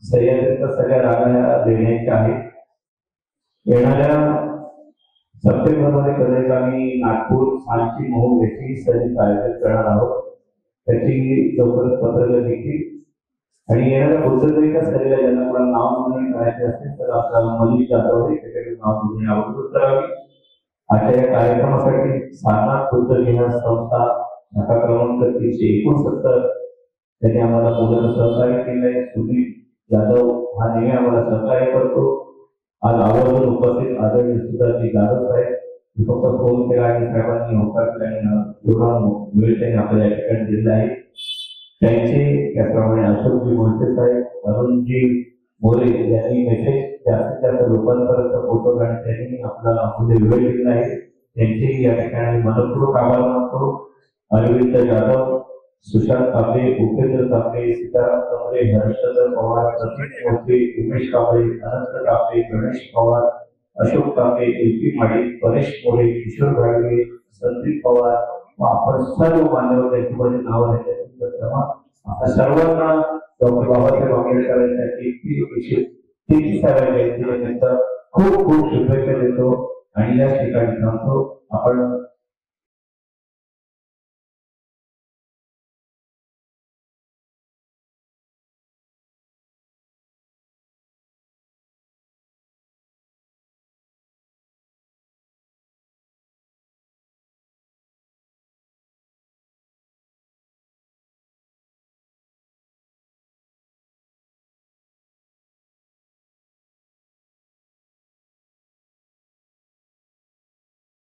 सह्याद्रीच्या सगळ्या रांगा देण्याच्या आहेत. येणाऱ्या सप्टेंबरमध्ये कदाचित आम्ही नागपूर सांची महोत्सव याची सहलीच आयोजित करणार आहोत. त्याची लवकरच पत्रक देखील. आणि येणाऱ्या बुद्धजयंतीच्या सहलीला ज्यांना कोणाला नाव नोंदणी करायची असेल तर आपल्याला मनीष जाधव आहे त्याच्याकडे नाव नोंदणी आवर्जून करावी. अशा या कार्यक्रमासाठी सारनाथ बुद्ध विहार संस्था शाखा क्रमांक 369 त्यांनी आम्हाला बोलायला सहकार्य केलंय. सुनील जाधव हा नेहमी आम्हाला सहकार्य करतो. आज आवर्जून उपस्थित आदरणीय सुधाजी जाधव साहेब फक्त फोन केला आणि साहेबांनी होकार केला वेळ त्यांनी आपल्या या ठिकाणी दिलेला आहे. त्यांचे त्याप्रमाणे अशोकजी मोहिते साहेब, अरुणजी मोरे यांनी मेसेज जास्तीत जास्त लोकांपर्यंत पोहोचवला आणि त्यांनी आपल्याला मध्ये वेळ दिला आहे. त्यांचेही या ठिकाणी मनपूर्वक आभार मानतो. अरविंद जाधव, सुशांत कांबळे, उपेंद्र कांबळे, सीताराम कांबळे, हर्षवर्धन पवार, प्रतीक मोठे, उमेश कांबळे, अनंत कांबळे, गणेश पवार, अशोक कांबळे, एलपी माडी, परेश मोरे, किशोर घाडगे, संदीप पवार आपण सर्व मान्यवर त्यांच्यामध्ये नाव आहे. सर्वांना डॉक्टर बाबासाहेब आंबेडकरांच्या 33व्या जयंतीनिमित्त खूप खूप शुभेच्छा देतो आणि या ठिकाणी थांबतो. आपण